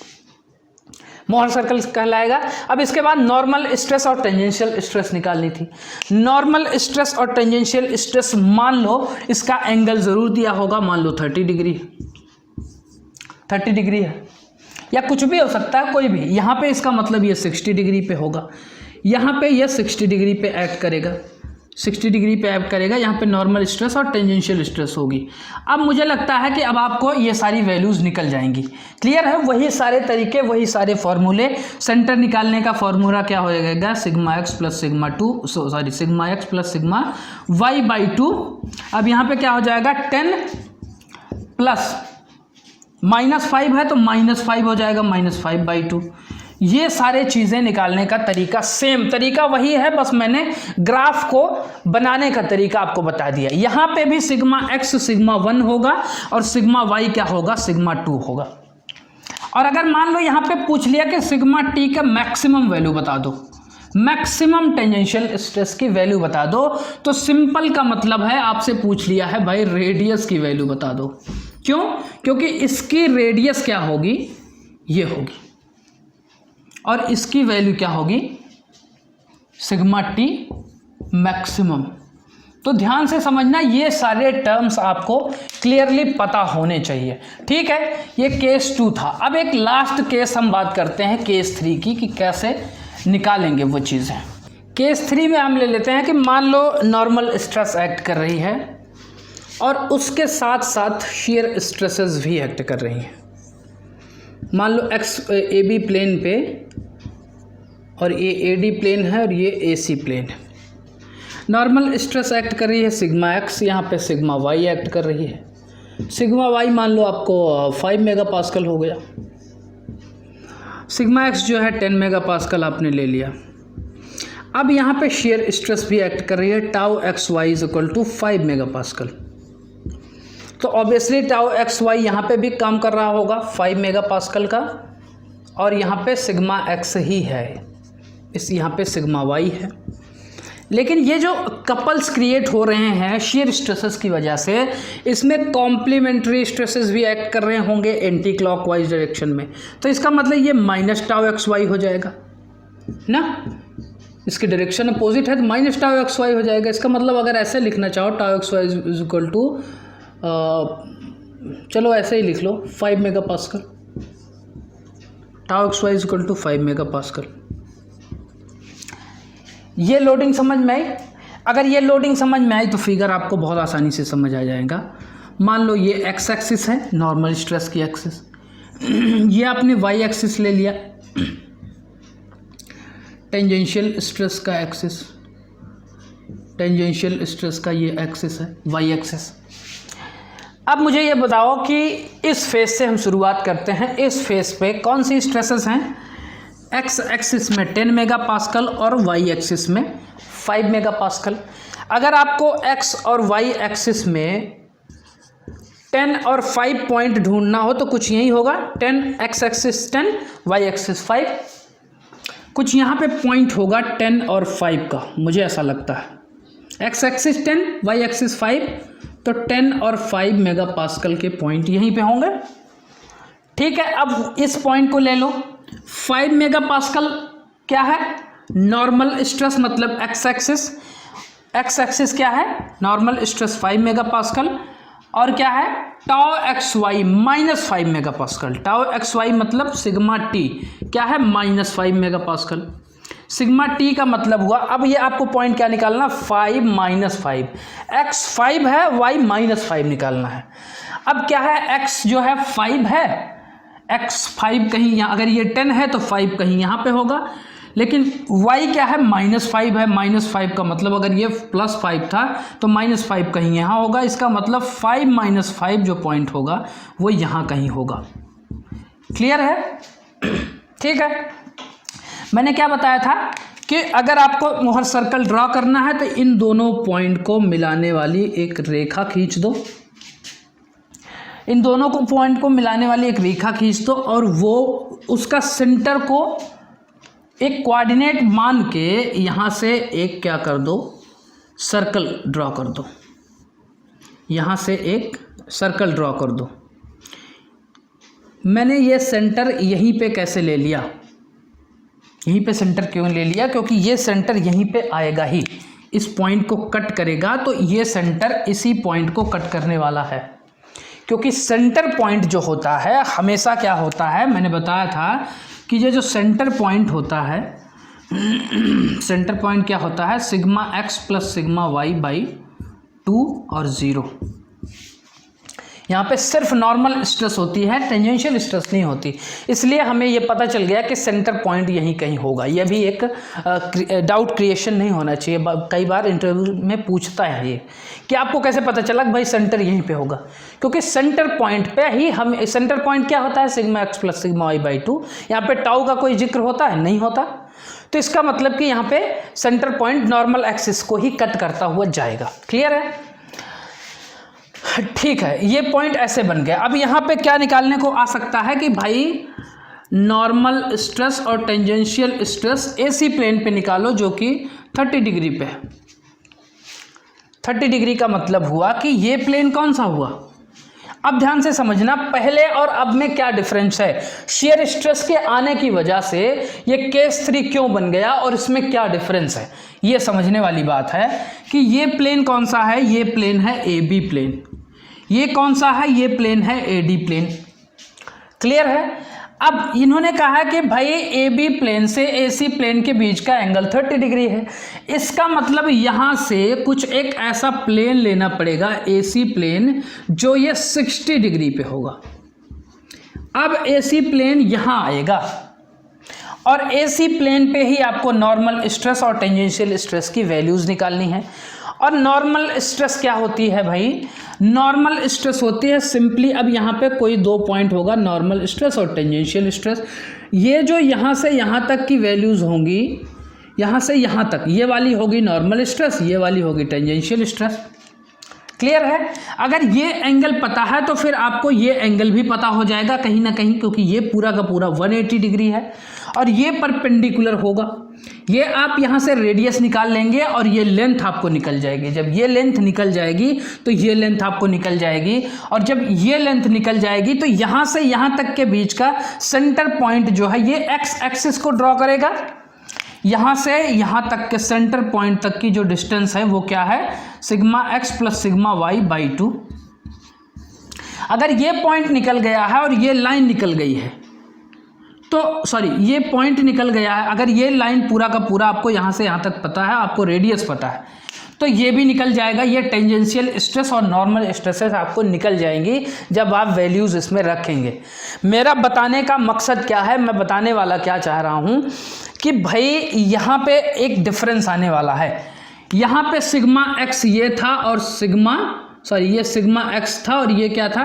मोहर सर्कल कहलाएगा। अब इसके बाद नॉर्मल स्ट्रेस और टेंजेंशियल स्ट्रेस निकालनी थी। नॉर्मल स्ट्रेस और टेंजेंशियल स्ट्रेस मान लो इसका एंगल ज़रूर दिया होगा, मान लो 30 डिग्री, 30 डिग्री है या कुछ भी हो सकता है कोई भी। यहाँ पे इसका मतलब ये 60 डिग्री पे होगा, यहाँ पे ये 60 डिग्री पे एक्ट करेगा, 60 डिग्री पे एक्ट करेगा। यहाँ पे नॉर्मल स्ट्रेस और टेंजेंशियल स्ट्रेस होगी। अब मुझे लगता है कि अब आपको ये सारी वैल्यूज़ निकल जाएंगी। क्लियर है? वही सारे तरीके, वही सारे फॉर्मूले। सेंटर निकालने का फॉर्मूला क्या हो जाएगा, sigma x plus sigma 2, sorry sigma x plus sigma y by 2। अब यहाँ पे क्या हो जाएगा, 10 प्लस -5 है तो -5 हो जाएगा, -5 बाई 2। ये सारे चीज़ें निकालने का तरीका सेम तरीका वही है, बस मैंने ग्राफ को बनाने का तरीका आपको बता दिया। यहाँ पे भी सिग्मा एक्स सिग्मा 1 होगा और सिग्मा वाई क्या होगा, सिग्मा 2 होगा। और अगर मान लो यहाँ पे पूछ लिया कि सिग्मा टी का मैक्सिमम वैल्यू बता दो, मैक्सिमम टेंजेंशियल स्ट्रेस की वैल्यू बता दो, तो सिंपल का मतलब है आपसे पूछ लिया है भाई रेडियस की वैल्यू बता दो। क्यों? क्योंकि इसकी रेडियस क्या होगी, ये होगी, और इसकी वैल्यू क्या होगी, सिग्मा टी मैक्सिमम। तो ध्यान से समझना, ये सारे टर्म्स आपको क्लियरली पता होने चाहिए। ठीक है, ये केस 2 था। अब एक लास्ट केस हम बात करते हैं केस 3 की, कि कैसे निकालेंगे वो चीज़ें। केस 3 में हम ले लेते हैं कि मान लो नॉर्मल स्ट्रेस एक्ट कर रही है और उसके साथ साथ शियर स्ट्रेसेस भी एक्ट कर रही हैं। मान लो एक्स ए बी प्लेन पे और ये ए डी प्लेन है और ये ए सी प्लेन है। नॉर्मल स्ट्रेस एक्ट कर रही है सिग्मा एक्स, यहाँ पे सिग्मा वाई एक्ट कर रही है। सिग्मा वाई मान लो आपको 5 मेगापास्कल हो गया, सिग्मा एक्स जो है 10 मेगापास्कल आपने ले लिया। अब यहाँ पे शियर स्ट्रेस भी एक्ट कर रही है, tau x y is equal to 5 megapascal. तो ऑब्वियसली टाउ एक्स वाई यहाँ पे भी काम कर रहा होगा 5 मेगापास्कल का, और यहाँ पे सिग्मा एक्स ही है, इस यहाँ पे सिग्मा वाई है। लेकिन ये जो कपल्स क्रिएट हो रहे हैं शियर स्ट्रेसेस की वजह से, इसमें कॉम्प्लीमेंट्री स्ट्रेसेस भी एक्ट कर रहे होंगे एंटी क्लॉकवाइज डायरेक्शन में। तो इसका मतलब ये माइनस टाउ एक्स वाई हो जाएगा ना, इसकी डायरेक्शन अपोजिट है तो माइनस टाउ एक्स वाई हो जाएगा। इसका मतलब अगर ऐसे लिखना चाहो tau x y is equal to, चलो ऐसे ही लिख लो 5 mega pascal, tau x y is equal to 5 mega pascal. ये लोडिंग समझ में आई? अगर ये लोडिंग समझ में आई तो फिगर आपको बहुत आसानी से समझ आ जाएगा। मान लो ये एक्स एक्सिस है, नॉर्मल स्ट्रेस की एक्सिस, ये आपने वाई एक्सिस ले लिया, टेंजेंशियल स्ट्रेस का एक्सिस, टेंजेंशियल स्ट्रेस का ये एक्सिस है वाई एक्सिस। अब मुझे ये बताओ कि इस फेस से हम शुरुआत करते हैं। इस फेस पे कौन सी स्ट्रेसेस हैं? एक्स एक्सिस में 10 मेगा पास्कल और वाई एक्सिस में 5 मेगा पास्कल। अगर आपको एक्स और वाई एक्सिस में 10 और 5 पॉइंट ढूंढना हो तो कुछ यही होगा, 10 एक्स एक्सिस 10 वाई एक्सिस 5, कुछ यहाँ पे पॉइंट होगा 10 और 5 का, मुझे ऐसा लगता है। एक्स एक्सिस 10 वाई एक्सिस 5, तो 10 और 5 मेगा पास्कल के पॉइंट यहीं पे होंगे। ठीक है, अब इस पॉइंट को ले लो। 5 मेगा पास्कल क्या है? नॉर्मल स्ट्रेस, मतलब एक्स एक्सिस, एक्स एक्सिस क्या है? नॉर्मल स्ट्रेस 5 मेगा पास्कल, और क्या है? Tau x y minus 5 mega pascal. Tau x y मतलब सिग्मा टी क्या है? Minus 5 mega pascal. Sigma T का मतलब हुआ, अब ये आपको पॉइंट क्या निकालना? 5 माइनस 5, एक्स 5 है, वाई माइनस 5 निकालना है। अब क्या है? एक्स जो है 5 है, एक्स 5 कहीं यहाँ, अगर ये 10 है तो 5 कहीं यहाँ पे होगा, लेकिन y क्या है? -5 है। -5 का मतलब अगर ये +5 था तो -5 कहीं यहाँ होगा। इसका मतलब 5 - 5 जो पॉइंट होगा वो यहाँ कहीं होगा। क्लियर है? ठीक है, मैंने क्या बताया था कि अगर आपको मोहर सर्कल ड्रॉ करना है तो इन दोनों पॉइंट को मिलाने वाली एक रेखा खींच दो, इन दोनों को पॉइंट को मिलाने वाली एक रेखा खींच दो, और वो उसका सेंटर को एक कोऑर्डिनेट मान के यहाँ से एक क्या कर दो? सर्कल ड्रॉ कर दो। यहाँ से एक सर्कल ड्रॉ कर दो। मैंने ये सेंटर यहीं पे कैसे ले लिया? यहीं पे सेंटर क्यों ले लिया? क्योंकि ये सेंटर यहीं पे आएगा ही, इस पॉइंट को कट करेगा, तो ये सेंटर इसी पॉइंट को कट करने वाला है। क्योंकि सेंटर पॉइंट जो होता है हमेशा क्या होता है, मैंने बताया था कि ये जो सेंटर पॉइंट होता है, सेंटर पॉइंट क्या होता है? Sigma x plus sigma y by 2 और 0। यहाँ पे सिर्फ नॉर्मल स्ट्रेस होती है, टेंजेंशियल स्ट्रेस नहीं होती। इसलिए हमें ये पता चल गया कि सेंटर पॉइंट यहीं कहीं होगा। यह भी एक डाउट क्रिएशन नहीं होना चाहिए। कई बार इंटरव्यू में पूछता है ये कि आपको कैसे पता चला कि भाई सेंटर यहीं पे होगा, क्योंकि सेंटर पॉइंट पे ही हम, सेंटर पॉइंट क्या होता है? Sigma x plus sigma y by 2। यहाँ पे टाउ का कोई जिक्र होता है? नहीं होता। तो इसका मतलब कि यहाँ पे सेंटर पॉइंट नॉर्मल एक्सिस को ही कट करता हुआ जाएगा। क्लियर है? ठीक है, ये पॉइंट ऐसे बन गया। अब यहाँ पे क्या निकालने को आ सकता है कि भाई नॉर्मल स्ट्रेस और टेंजेंशियल स्ट्रेस एसी प्लेन पे निकालो, जो कि 30 डिग्री पे है। 30 डिग्री का मतलब हुआ कि ये प्लेन कौन सा हुआ? अब ध्यान से समझना, पहले और अब में क्या डिफरेंस है। शियर स्ट्रेस के आने की वजह से ये केस 3 क्यों बन गया और इसमें क्या डिफरेंस है, ये समझने वाली बात है कि ये प्लेन कौन सा है? ये प्लेन है ए बी प्लेन। ये कौन सा है? ये प्लेन है ए डी प्लेन। क्लियर है? अब इन्होंने कहा कि भाई ए बी प्लेन से ए सी प्लेन के बीच का एंगल 30 डिग्री है। इसका मतलब यहाँ से कुछ एक ऐसा प्लेन लेना पड़ेगा, ए सी प्लेन, जो ये 60 डिग्री पे होगा। अब ए सी प्लेन यहाँ आएगा और ए सी प्लेन पे ही आपको नॉर्मल स्ट्रेस और टेंजेंशियल स्ट्रेस की वैल्यूज़ निकालनी है। और नॉर्मल स्ट्रेस क्या होती है भाई? नॉर्मल स्ट्रेस होती है सिंपली, अब यहाँ पे कोई 2 पॉइंट होगा, नॉर्मल स्ट्रेस और टेंजेंशियल स्ट्रेस। ये जो यहाँ से यहाँ तक की वैल्यूज़ होंगी, यहाँ से यहाँ तक, ये वाली होगी नॉर्मल स्ट्रेस, ये वाली होगी टेंजेंशियल स्ट्रेस। क्लियर है। अगर ये एंगल पता है तो फिर आपको ये एंगल भी पता हो जाएगा कहीं ना कहीं, क्योंकि ये पूरा का पूरा 180 डिग्री है और ये परपेंडिकुलर होगा। ये आप यहाँ से रेडियस निकाल लेंगे और ये लेंथ आपको निकल जाएगी। जब ये लेंथ निकल जाएगी तो ये लेंथ आपको निकल जाएगी, और जब ये लेंथ निकल जाएगी तो यहाँ से यहाँ तक के बीच का सेंटर पॉइंट जो है ये एक्स एक्सिस को ड्रॉ करेगा। यहाँ से यहाँ तक के सेंटर पॉइंट तक की जो डिस्टेंस है वो क्या है, sigma x plus sigma y by 2। अगर ये पॉइंट निकल गया है और ये लाइन निकल गई है तो सॉरी, ये पॉइंट निकल गया है, अगर ये लाइन पूरा का पूरा आपको यहाँ से यहाँ तक पता है, आपको रेडियस पता है, तो ये भी निकल जाएगा। ये टेंजेंशियल स्ट्रेस और नॉर्मल स्ट्रेसेस आपको निकल जाएंगी जब आप वैल्यूज़ इसमें रखेंगे। मेरा बताने का मकसद क्या है, मैं बताने वाला क्या चाह रहा हूँ कि भाई यहाँ पे एक डिफरेंस आने वाला है। यहाँ पे सिग्मा एक्स ये था और ये सिग्मा एक्स था और ये क्या था,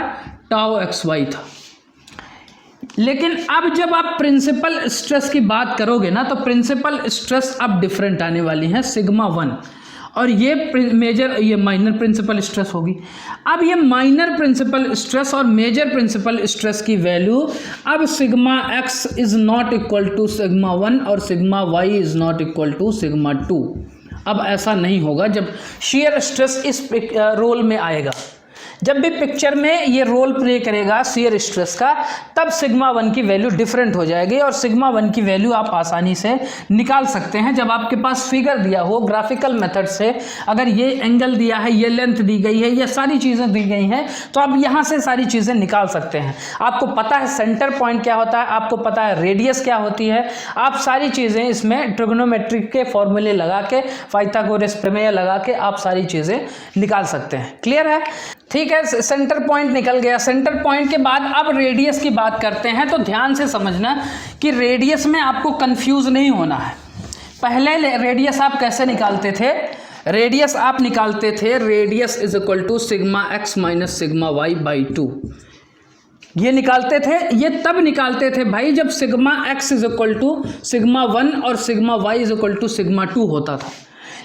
टाउ एक्स वाई था। लेकिन अब जब आप प्रिंसिपल स्ट्रेस की बात करोगे ना, तो प्रिंसिपल स्ट्रेस अब डिफरेंट आने वाली है, सिग्मा 1, और ये माइनर प्रिंसिपल स्ट्रेस होगी। अब ये माइनर प्रिंसिपल स्ट्रेस और मेजर प्रिंसिपल स्ट्रेस की वैल्यू अब sigma x is not equal to sigma 1 और sigma y is not equal to sigma 2। अब ऐसा नहीं होगा जब शेयर स्ट्रेस इस रोल में आएगा। जब भी पिक्चर में ये रोल प्ले करेगा शेयर स्ट्रेस का, तब सिग्मा 1 की वैल्यू डिफरेंट हो जाएगी और सिग्मा 1 की वैल्यू आप आसानी से निकाल सकते हैं। जब आपके पास फिगर दिया हो ग्राफिकल मेथड से, अगर ये एंगल दिया है, ये लेंथ दी गई है, ये सारी चीज़ें दी गई हैं, तो आप यहाँ से सारी चीज़ें निकाल सकते हैं। आपको पता है सेंटर पॉइंट क्या होता है, आपको पता है रेडियस क्या होती है, आप सारी चीज़ें इसमें ट्रिग्नोमेट्रिक के फॉर्मूले लगा के, पाइथागोरस प्रमेय लगा के आप सारी चीज़ें निकाल सकते हैं। क्लियर है? ठीक है, सेंटर पॉइंट निकल गया। सेंटर पॉइंट के बाद अब रेडियस की बात करते हैं, तो ध्यान से समझना कि रेडियस में आपको कंफ्यूज नहीं होना है। पहले रेडियस आप कैसे निकालते थे, रेडियस आप निकालते थे radius is equal to sigma x minus sigma y by 2। ये निकालते थे, ये तब निकालते थे भाई जब sigma x is equal to sigma 1 और sigma y is equal to sigma 2 होता था।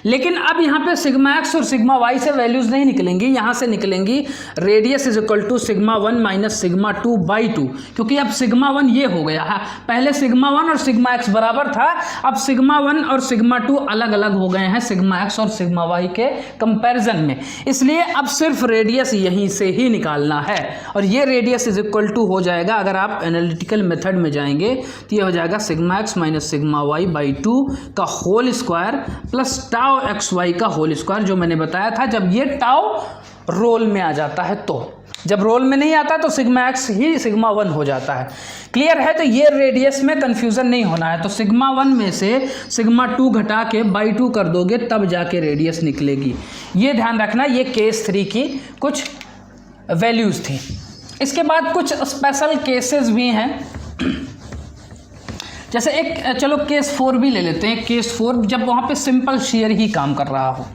लेकिन अब यहाँ पे सिग्मा एक्स और सिग्मा वाई से वैल्यूज़ नहीं निकलेंगी, यहाँ से निकलेंगी radius is equal to sigma 1 minus sigma 2 by 2, क्योंकि अब सिग्मा 1 ये हो गया है। पहले सिग्मा 1 और सिग्मा एक्स बराबर था, अब सिग्मा 1 और सिग्मा 2 अलग अलग हो गए हैं सिग्मा एक्स और सिग्मा वाई के कंपैरिजन में। इसलिए अब सिर्फ रेडियस यहीं से ही निकालना है, और ये रेडियस इज इक्वल टू हो जाएगा, अगर आप एनालिटिकल मेथड में जाएंगे तो ये हो जाएगा sigma x minus sigma y by 2 का whole square plus tau x Y का होल स्क्वायर, जो मैंने बताया था जब ये टाउ रोल में आ जाता है। तो जब रोल में नहीं आता तो सिग्मा एक्स ही सिग्मा 1 हो जाता है। क्लियर है? तो ये रेडियस में कंफ्यूजन नहीं होना है। तो सिग्मा 1 में से सिग्मा 2 घटा के बाई 2 कर दोगे तब जाके रेडियस निकलेगी। ये ध्यान रखना, ये केस 3 की कुछ वैल्यूज थी। इसके बाद कुछ स्पेशल केसेस भी हैं, जैसे एक चलो केस 4 भी ले लेते हैं। केस 4 जब वहाँ पे सिंपल शेयर ही काम कर रहा हो।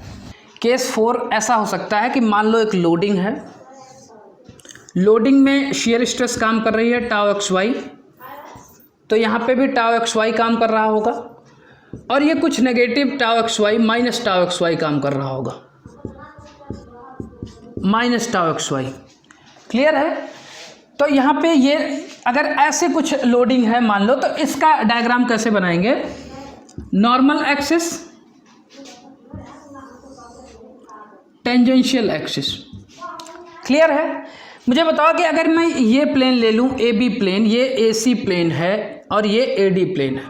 केस 4 ऐसा हो सकता है कि मान लो एक लोडिंग है, लोडिंग में शेयर स्ट्रेस काम कर रही है टाउ एक्स वाई, तो यहाँ पे भी टाउ एक्स वाई काम कर रहा होगा, और ये कुछ negative tau x y minus tau x y काम कर रहा होगा, minus tau x y. Clear है? तो यहाँ पे ये अगर ऐसे कुछ लोडिंग है मान लो, तो इसका डायग्राम कैसे बनाएंगे, normal axis, tangential axis. Clear है? मुझे बताओ कि अगर मैं ये प्लेन ले लूँ, ए बी प्लेन, ये ए सी प्लेन है और ये ए डी प्लेन है।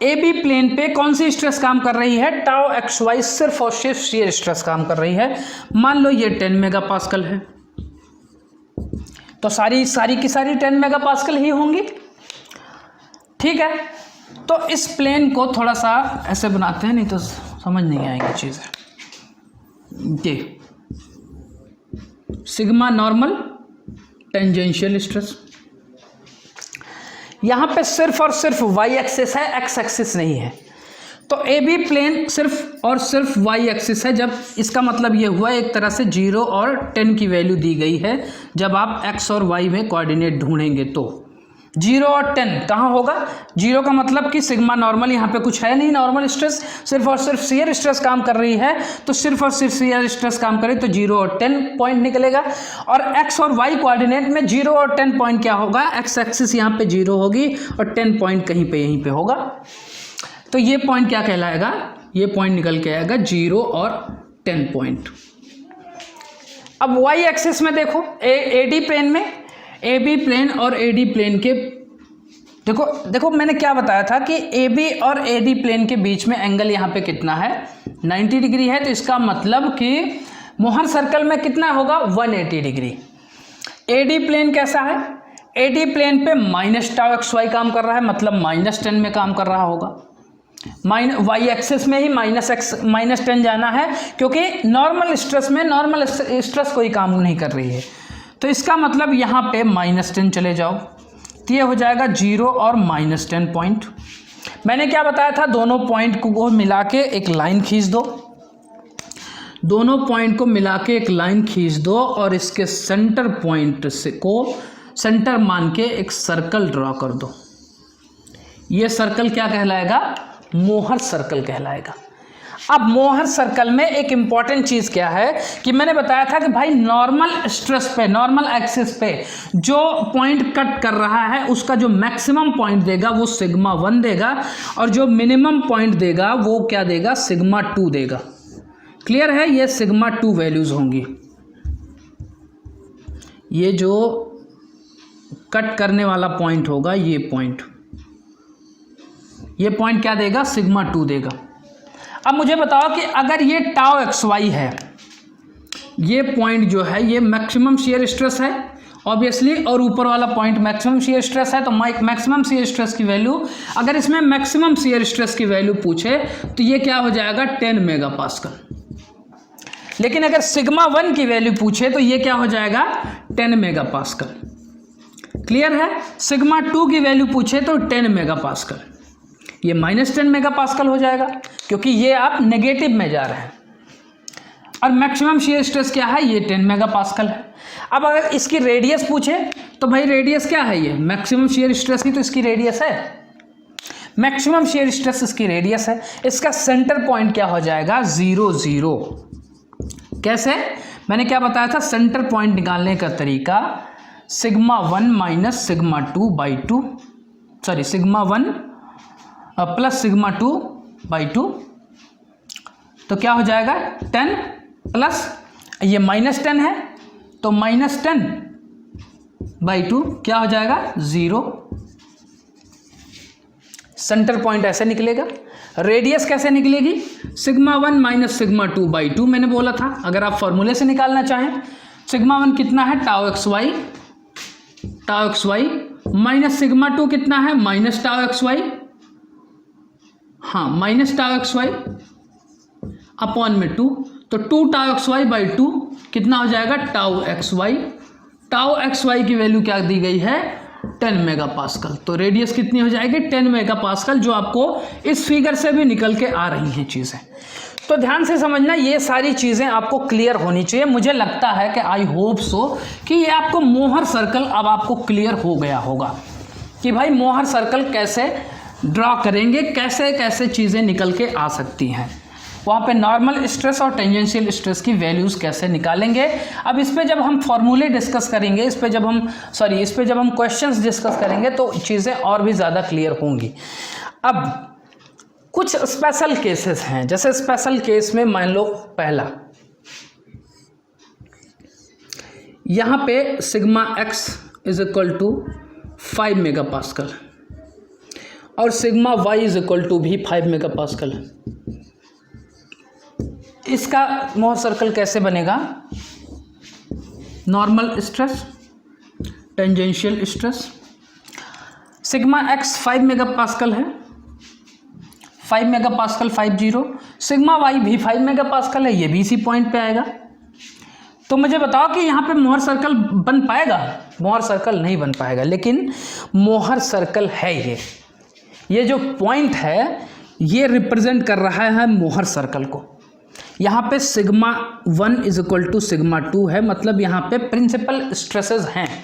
ए बी प्लेन पे कौन सी स्ट्रेस काम कर रही है, टाउ एक्स वाई सिर्फ और सिर्फ शेयर स्ट्रेस काम कर रही है। मान लो ये 10 मेगापास्कल है, तो सारी की सारी 10 मेगापास्कल ही होंगी। ठीक है, तो इस प्लेन को थोड़ा सा ऐसे बनाते हैं, नहीं तो समझ नहीं आएगी चीज़ें। ये सिग्मा नॉर्मल टेंजेंशियल स्ट्रेस, यहाँ पे सिर्फ और सिर्फ वाई एक्सिस है, एक्स एक्सिस नहीं है। तो ए बी प्लेन सिर्फ और सिर्फ वाई एक्सिस है। जब इसका मतलब ये हुआ एक तरह से 0 और 10 की वैल्यू दी गई है जब आप एक्स और वाई में कोऑर्डिनेट ढूंढेंगे तो 0 और 10 कहाँ होगा? 0 का मतलब कि सिग्मा नॉर्मल, यहाँ पे कुछ है नहीं, नॉर्मल स्ट्रेस सिर्फ और सिर्फ शियर स्ट्रेस काम कर रही है, तो सिर्फ और सिर्फ शियर स्ट्रेस काम करे तो 0 और 10 पॉइंट निकलेगा। और x और y कोऑर्डिनेट में 0 और 10 पॉइंट क्या होगा? x एक्सिस यहाँ पे 0 होगी और 10 पॉइंट कहीं पे यहीं पे होगा, तो ये पॉइंट क्या कहलाएगा? ये पॉइंट निकल के आएगा 0 और 10 पॉइंट। अब y एक्सिस में देखो, AD प्लेन में AB प्लेन और AD प्लेन के देखो मैंने क्या बताया था कि AB और AD प्लेन के बीच में एंगल यहाँ पे कितना है? 90 डिग्री है, तो इसका मतलब कि मोहर सर्कल में कितना होगा? 180 डिग्री। AD प्लेन कैसा है? AD प्लेन पे माइनस टाउ XY काम कर रहा है, मतलब -10 में काम कर रहा होगा। y एक्सिस में ही -10 जाना है, क्योंकि नॉर्मल स्ट्रेस में नॉर्मल स्ट्रेस कोई काम नहीं कर रही है, तो इसका मतलब यहाँ पे -10 चले जाओ, तो ये हो जाएगा 0 और -10 पॉइंट। मैंने क्या बताया था? दोनों पॉइंट को मिला के एक लाइन खींच दो, दोनों पॉइंट को मिला के एक लाइन खींच दो और इसके सेंटर पॉइंट से को सेंटर मान के एक सर्कल ड्रॉ कर दो। ये सर्कल क्या कहलाएगा? मोहर सर्कल कहलाएगा। अब मोहर सर्कल में एक इम्पॉर्टेंट चीज़ क्या है कि मैंने बताया था कि भाई नॉर्मल स्ट्रेस पे, नॉर्मल एक्सिस पे जो पॉइंट कट कर रहा है उसका जो मैक्सिमम पॉइंट देगा वो सिग्मा 1 देगा, और जो मिनिमम पॉइंट देगा वो क्या देगा? सिग्मा 2 देगा। क्लियर है? ये सिग्मा 2 वैल्यूज़ होंगी। ये जो कट करने वाला पॉइंट होगा, ये पॉइंट क्या देगा? सिग्मा 2 देगा। अब मुझे बताओ कि अगर ये टाउ XY है, ये पॉइंट जो है ये मैक्सिमम शियर स्ट्रेस है ऑब्वियसली, और ऊपर वाला पॉइंट मैक्सिमम शियर स्ट्रेस है, तो मैक्सिमम शियर स्ट्रेस की वैल्यू, अगर इसमें मैक्सिमम शियर स्ट्रेस की वैल्यू पूछे तो ये क्या हो जाएगा? 10 मेगापास्कल। लेकिन अगर सिग्मा 1 की वैल्यू पूछे तो ये क्या हो जाएगा? 10 मेगापास्कल। क्लियर है? सिग्मा 2 की वैल्यू पूछे तो 10 मेगापास्कल, ये -10 मेगापास्कल हो जाएगा, क्योंकि ये आप नेगेटिव में जा रहे हैं। और मैक्सिमम शियर स्ट्रेस क्या है? ये 10 मेगापास्कल है। अब अगर इसकी रेडियस पूछे तो भाई रेडियस क्या है? ये मैक्सिमम शियर स्ट्रेस ही तो इसकी रेडियस है, मैक्सिमम शियर स्ट्रेस इसकी रेडियस है। इसका सेंटर पॉइंट क्या हो जाएगा? 0 0। कैसे? मैंने क्या बताया था? सेंटर पॉइंट निकालने का तरीका sigma 1 minus sigma 2 by 2, sorry sigma 1 plus sigma 2/2, तो क्या हो जाएगा? 10 प्लस ये -10 है, तो -10/2 क्या हो जाएगा? 0। सेंटर पॉइंट ऐसे निकलेगा। रेडियस कैसे निकलेगी? सिग्मा 1 माइनस सिग्मा 2/2 मैंने बोला था। अगर आप फॉर्मूले से निकालना चाहें, सिग्मा 1 कितना है? टाउ XY माइनस सिग्मा 2 कितना है? माइनस टाउ XY, हाँ माइनस टाउ XY अपॉन में 2, तो 2 टाउ XY/2 कितना हो जाएगा? Tau XY। टाउ XY की वैल्यू क्या दी गई है? 10 मेगापास्कल। तो रेडियस कितनी हो जाएगी? 10 मेगापास्कल, जो आपको इस फिगर से भी निकल के आ रही हैं चीज़ें। तो ध्यान से समझना, ये सारी चीज़ें आपको क्लियर होनी चाहिए। मुझे लगता है कि आई होप सो कि ये आपको मोहर सर्कल अब आपको क्लियर हो गया होगा कि भाई मोहर सर्कल कैसे ड्रॉ करेंगे, कैसे कैसे चीज़ें निकल के आ सकती हैं, वहाँ पे नॉर्मल स्ट्रेस और टेंजेंशियल स्ट्रेस की वैल्यूज़ कैसे निकालेंगे। अब इस पे जब हम फॉर्मूले डिस्कस करेंगे, इस पे जब हम क्वेश्चंस डिस्कस करेंगे तो चीज़ें और भी ज़्यादा क्लियर होंगी। अब कुछ स्पेशल केसेस हैं, जैसे स्पेशल केस में मान लो पहला, यहाँ पे sigma x is equal to 5 megapascal और sigma y is equal to भी 5 मेगापास्कल है। इसका मोहर सर्कल कैसे बनेगा? Normal stress, tangential stress, sigma x 5 megapascal है, 5 मेगापास्कल 50, सिग्मा y भी 5 मेगापास्कल है, ये भी इसी पॉइंट पे आएगा। तो मुझे बताओ कि यहाँ पे मोहर सर्कल बन पाएगा? मोहर सर्कल नहीं बन पाएगा, लेकिन मोहर सर्कल है ये जो पॉइंट है ये रिप्रेजेंट कर रहा है मोहर सर्कल को। यहाँ पे sigma 1 is equal to sigma 2 है, मतलब यहाँ पे प्रिंसिपल स्ट्रेसेस हैं।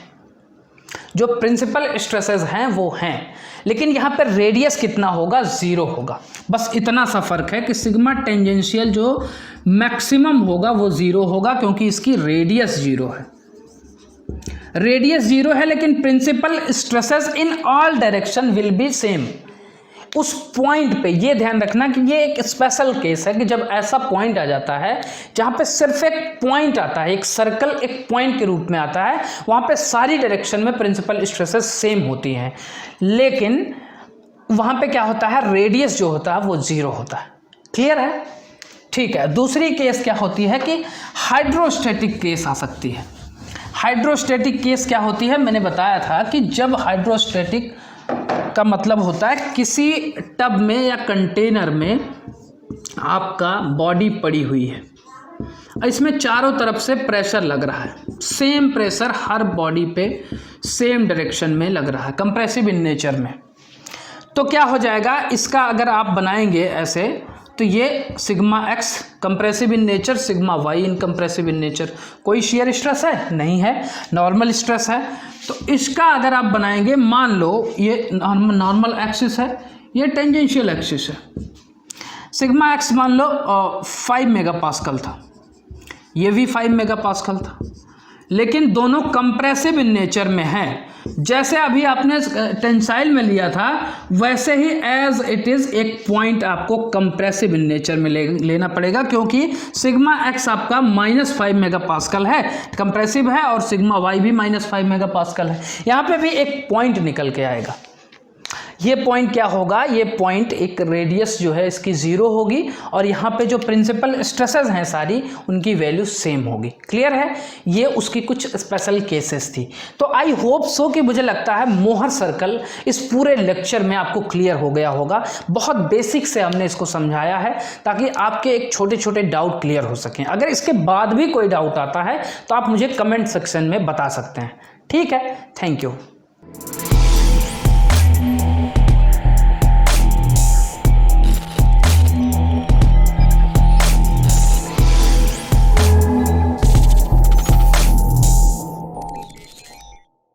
जो प्रिंसिपल स्ट्रेसेस हैं वो हैं, लेकिन यहाँ पर रेडियस कितना होगा, 0 होगा। बस इतना सा फर्क है कि सिग्मा टेंजेंशियल जो मैक्सिमम होगा वो 0 होगा, क्योंकि इसकी रेडियस 0 है। रेडियस 0 है, लेकिन principal stresses in all direction will be same. उस पॉइंट पे ये ध्यान रखना कि ये एक स्पेशल केस है कि जब ऐसा पॉइंट आ जाता है जहाँ पे सिर्फ एक पॉइंट आता है, एक सर्कल एक पॉइंट के रूप में आता है, वहाँ पे सारी डायरेक्शन में प्रिंसिपल स्ट्रेसेस सेम होती हैं, लेकिन वहाँ पे क्या होता है, रेडियस जो होता है वो 0 होता है। क्लियर है? ठीक है। दूसरी केस क्या होती है कि हाइड्रोस्टैटिक केस आ सकती है। हाइड्रोस्टैटिक केस क्या होती है, मैंने बताया था कि जब हाइड्रोस्टैटिक का मतलब होता है किसी टब में या कंटेनर में आपका बॉडी पड़ी हुई है, इसमें चारों तरफ से प्रेशर लग रहा है, सेम प्रेशर हर बॉडी पे सेम डायरेक्शन में लग रहा है, कंप्रेसिव इन नेचर में। तो क्या हो जाएगा, इसका अगर आप बनाएंगे ऐसे, तो ये sigma x compressive in nature, sigma y in compressive in nature. कोई शियर स्ट्रेस है? नहीं है, नॉर्मल स्ट्रेस है। तो इसका अगर आप बनाएंगे, मान लो ये नॉर्मल एक्सिस है, ये टेंजेंशियल एक्सिस है। सिग्मा एक्स मान लो 5 मेगापास्कल था, ये भी 5 मेगापास्कल था, लेकिन दोनों कंप्रेसिव इन नेचर में है। जैसे अभी आपने टेंसाइल में लिया था, वैसे ही एज इट इज़ एक पॉइंट आपको कंप्रेसिव इन नेचर में लेना पड़ेगा, क्योंकि सिग्मा एक्स आपका -5 मेगापास्कल है, कंप्रेसिव है, और सिग्मा वाई भी -5 मेगापास्कल है। यहाँ पे भी एक पॉइंट निकल के आएगा। ये पॉइंट क्या होगा, ये पॉइंट एक रेडियस जो है इसकी 0 होगी, और यहाँ पे जो प्रिंसिपल स्ट्रेसेस हैं सारी, उनकी वैल्यू सेम होगी। क्लियर है? ये उसकी कुछ स्पेशल केसेस थी। तो आई होप सो कि मुझे लगता है मोहर सर्कल इस पूरे लेक्चर में आपको क्लियर हो गया होगा। बहुत बेसिक से हमने इसको समझाया है ताकि आपके एक छोटे छोटे डाउट क्लियर हो सकें। अगर इसके बाद भी कोई डाउट आता है तो आप मुझे कमेंट सेक्शन में बता सकते हैं। ठीक है, थैंक यू।